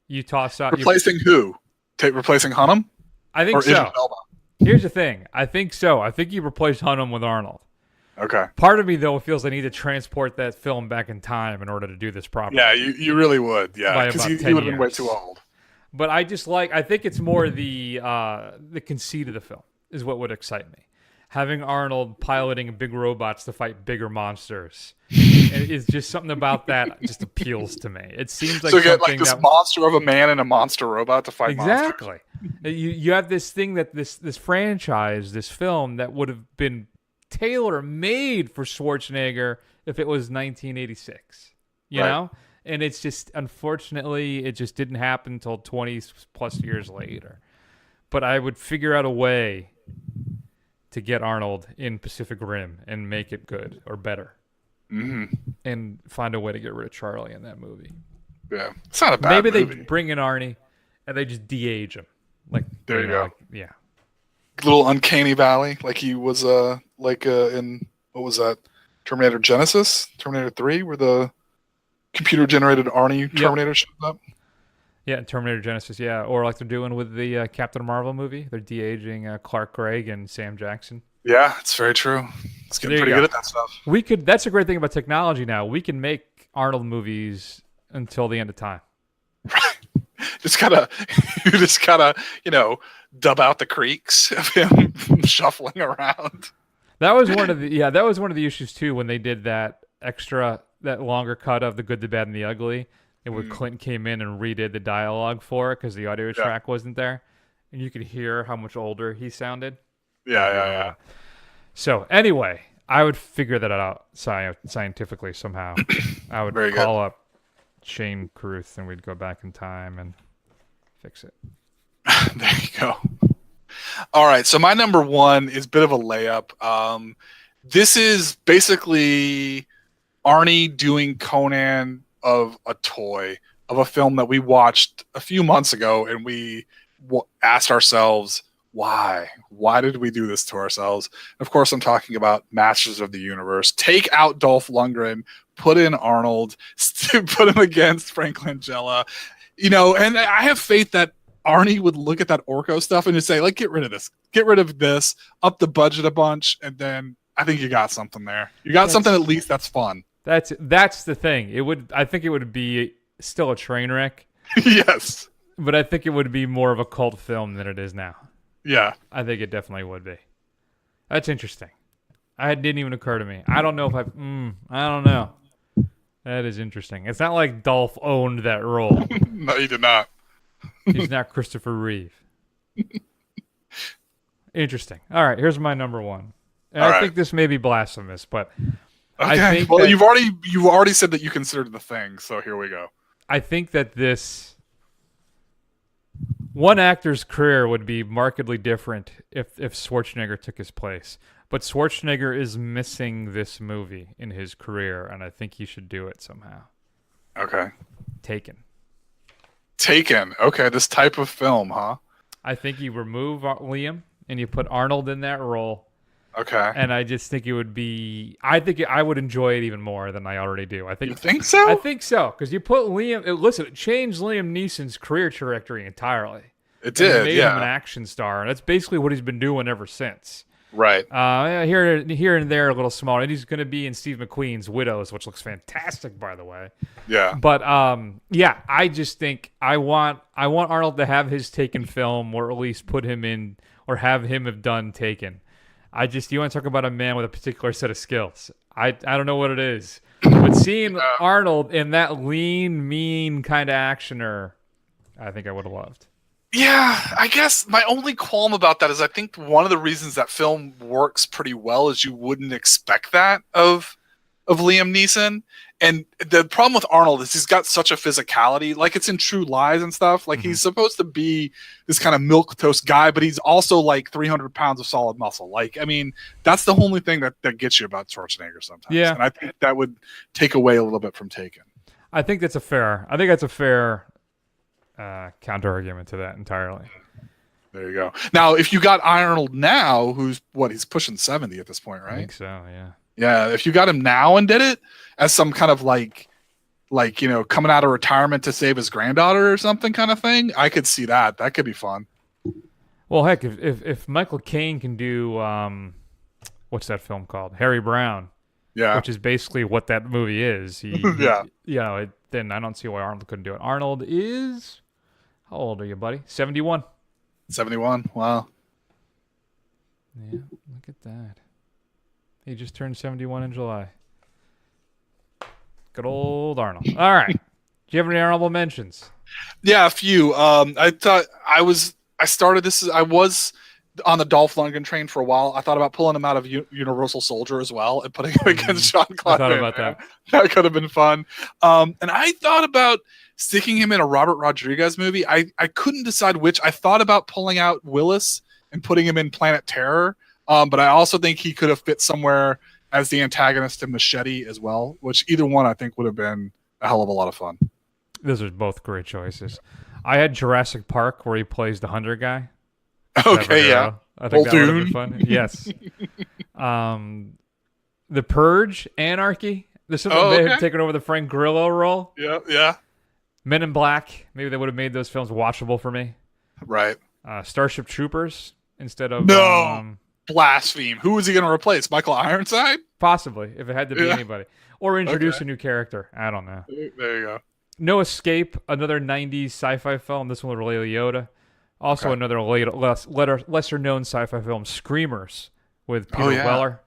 You toss out... Replacing who? Replacing Hunnam? I think so. Here's the thing. I think so. I think you replaced Hunnam with Arnold. Okay. Part of me, though, feels I need to transport that film back in time in order to do this properly. Yeah, you really would. Yeah, because he would have been way too old. But I think it's more the conceit of the film is what would excite me. Having Arnold piloting big robots to fight bigger monsters is just something about that just appeals to me. It seems like something this monster of a man and a monster robot to fight exactly. monsters. You have this thing that this franchise, this film that would have been tailor-made for Schwarzenegger if it was 1986, you know? And it's just, unfortunately, it just didn't happen until 20 plus years later. But I would figure out a way to get Arnold in Pacific Rim and make it good or better. Mm-hmm. And find a way to get rid of Charlie in that movie. Yeah. It's not a bad movie. Maybe they bring in Arnie and they just de-age him. Like, there you go. Yeah. Little Uncanny Valley, like he was in, what was that? Terminator Genesis? Terminator 3, where the computer-generated Arnie Terminator shows up? Yeah, Terminator Genesis, yeah. Or like they're doing with the Captain Marvel movie. They're de-aging Clark Gregg and Sam Jackson. Yeah, it's very true. It's getting pretty good at that stuff. That's a great thing about technology now. We can make Arnold movies until the end of time. Right. You just gotta, dub out the creaks of him shuffling around. That was one of the issues too when they did that longer cut of The Good, the Bad, and the Ugly. And where Clinton came in and redid the dialogue for it because the audio track wasn't there. and you could hear how much older he sounded. Yeah. So anyway, I would figure that out scientifically somehow. I would call up Shane Carruth and we'd go back in time and fix it. There you go. All right, so my number one is a bit of a layup. This is basically Arnie doing Conan of a toy, of a film that we watched a few months ago, and we asked ourselves, why? Why did we do this to ourselves? Of course, I'm talking about Masters of the Universe. Take out Dolph Lundgren, put in Arnold, put him against Frank Langella. And I have faith that Arnie would look at that Orko stuff and just say, like, get rid of this, up the budget a bunch, and then I think you got something there. You got something at least that's fun. That's the thing. I think it would be still a train wreck. Yes. But I think it would be more of a cult film than it is now. Yeah. I think it definitely would be. That's interesting. It didn't even occur to me. I don't know if I don't know. That is interesting. It's not like Dolph owned that role. No, he did not. He's not Christopher Reeve. Interesting. All right, here's my number one. And I think this may be blasphemous, but okay. I think you've already said that you considered The Thing, so here we go. I think that this one actor's career would be markedly different if Schwarzenegger took his place. But Schwarzenegger is missing this movie in his career, and I think he should do it somehow. Okay. Taken. Okay, this type of film, huh? I think you remove Liam and you put Arnold in that role. Okay. And I just think it would be... I think I would enjoy it even more than I already do. You think so? I think so, because you put Liam... Listen, it changed Liam Neeson's career trajectory entirely. It did, It made him an action star, and that's basically what he's been doing ever since. Right. Here and there a little small. And he's going to be in Steve McQueen's Widows, which looks fantastic, by the way. Yeah. But I just think I want Arnold to have his Taken film, or at least put him in, or have him have done Taken. You want to talk about a man with a particular set of skills. I don't know what it is. But seeing Arnold in that lean, mean kind of actioner, I think I would have loved. Yeah, I guess my only qualm about that is I think one of the reasons that film works pretty well is you wouldn't expect that of Liam Neeson. And the problem with Arnold is he's got such a physicality, like it's in True Lies and stuff. Like he's supposed to be this kind of milquetoast guy, but he's also like 300 pounds of solid muscle. Like, I mean, that's the only thing that gets you about Schwarzenegger sometimes. Yeah. And I think that would take away a little bit from Taken. I think that's a fair counter argument to that entirely. There you go. Now, if you got Arnold now, he's pushing 70 at this point, right? I think so, yeah. Yeah, if you got him now and did it as some kind of like coming out of retirement to save his granddaughter or something kind of thing, I could see that. That could be fun. Well, heck, if Michael Caine can do what's that film called? Harry Brown. Yeah. Which is basically what that movie is. Then I don't see why Arnold couldn't do it. Arnold is... How old are you, buddy? 71. 71. Wow. Yeah, look at that. He just turned 71 in July. Good old Arnold. All right. Do you have any honorable mentions? Yeah, a few. I thought I was on the Dolph Lundgren train for a while. I thought about pulling him out of Universal Soldier as well and putting him against Jean-Claude I thought Van about Damme. that. That could have been fun. And I thought about sticking him in a Robert Rodriguez movie. I couldn't decide which. I thought about pulling out Willis and putting him in Planet Terror. But I also think he could have fit somewhere as the antagonist in Machete as well, which either one I think would have been a hell of a lot of fun. Those are both great choices. I had Jurassic Park where he plays the hunter guy. Okay, yeah. I think that would have been fun. Yes. The Purge, Anarchy. There's something they had taken over the Frank Grillo role. Yeah. Men in Black. Maybe they would have made those films watchable for me. Right. Starship Troopers instead of... No. Blaspheme. Who was he going to replace? Michael Ironside? Possibly, if it had to be anybody. Or introduce a new character. I don't know. There you go. No Escape, another 90s sci-fi film. This one with Ray Liotta. Also another lesser-known sci-fi film, Screamers, with Peter Weller.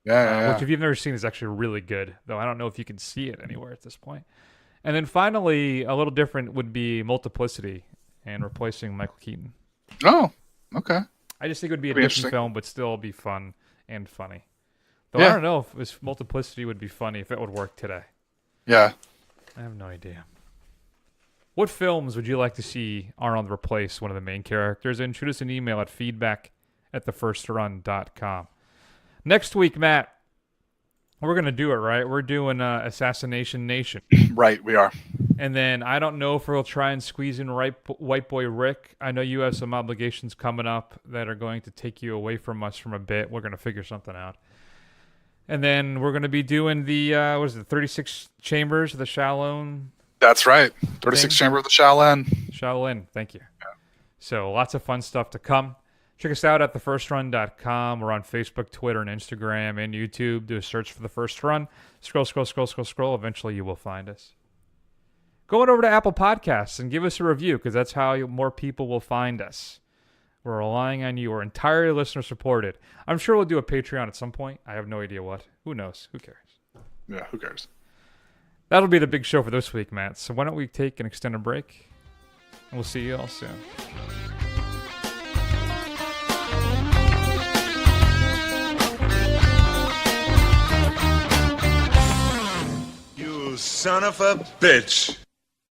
Yeah. Which, if you've never seen, is actually really good. Though I don't know if you can see it anywhere at this point. And then finally, a little different would be Multiplicity and replacing Michael Keaton. Oh, okay. I just think it would be a Pretty different interesting. film, but still be fun and funny. Though Yeah. I don't know if this Multiplicity would be funny if it would work today. Yeah. I have no idea. What films would you like to see Arnold replace one of the main characters in? Shoot us an email at feedback@thefirstrun.com. Next week, Matt, we're going to do it, right? We're doing Assassination Nation. Right, we are. And then I don't know if we'll try and squeeze in White Boy Rick. I know you have some obligations coming up that are going to take you away from us from a bit. We're going to figure something out. And then we're going to be doing the, 36 Chambers of the Shaolin. That's right. 36 Chamber of the Shaolin. Shaolin, thank you. Yeah. So lots of fun stuff to come. Check us out at thefirstrun.com. We're on Facebook, Twitter, and Instagram, and YouTube. Do a search for The First Run. Scroll. Eventually you will find us. Go on over to Apple Podcasts and give us a review, because that's how more people will find us. We're relying on you. We're entirely listener supported. I'm sure we'll do a Patreon at some point. I have no idea what. Who knows? Who cares? Yeah, who cares? That'll be the big show for this week, Matt. So why don't we take an extended break? And we'll see you all soon. You son of a bitch.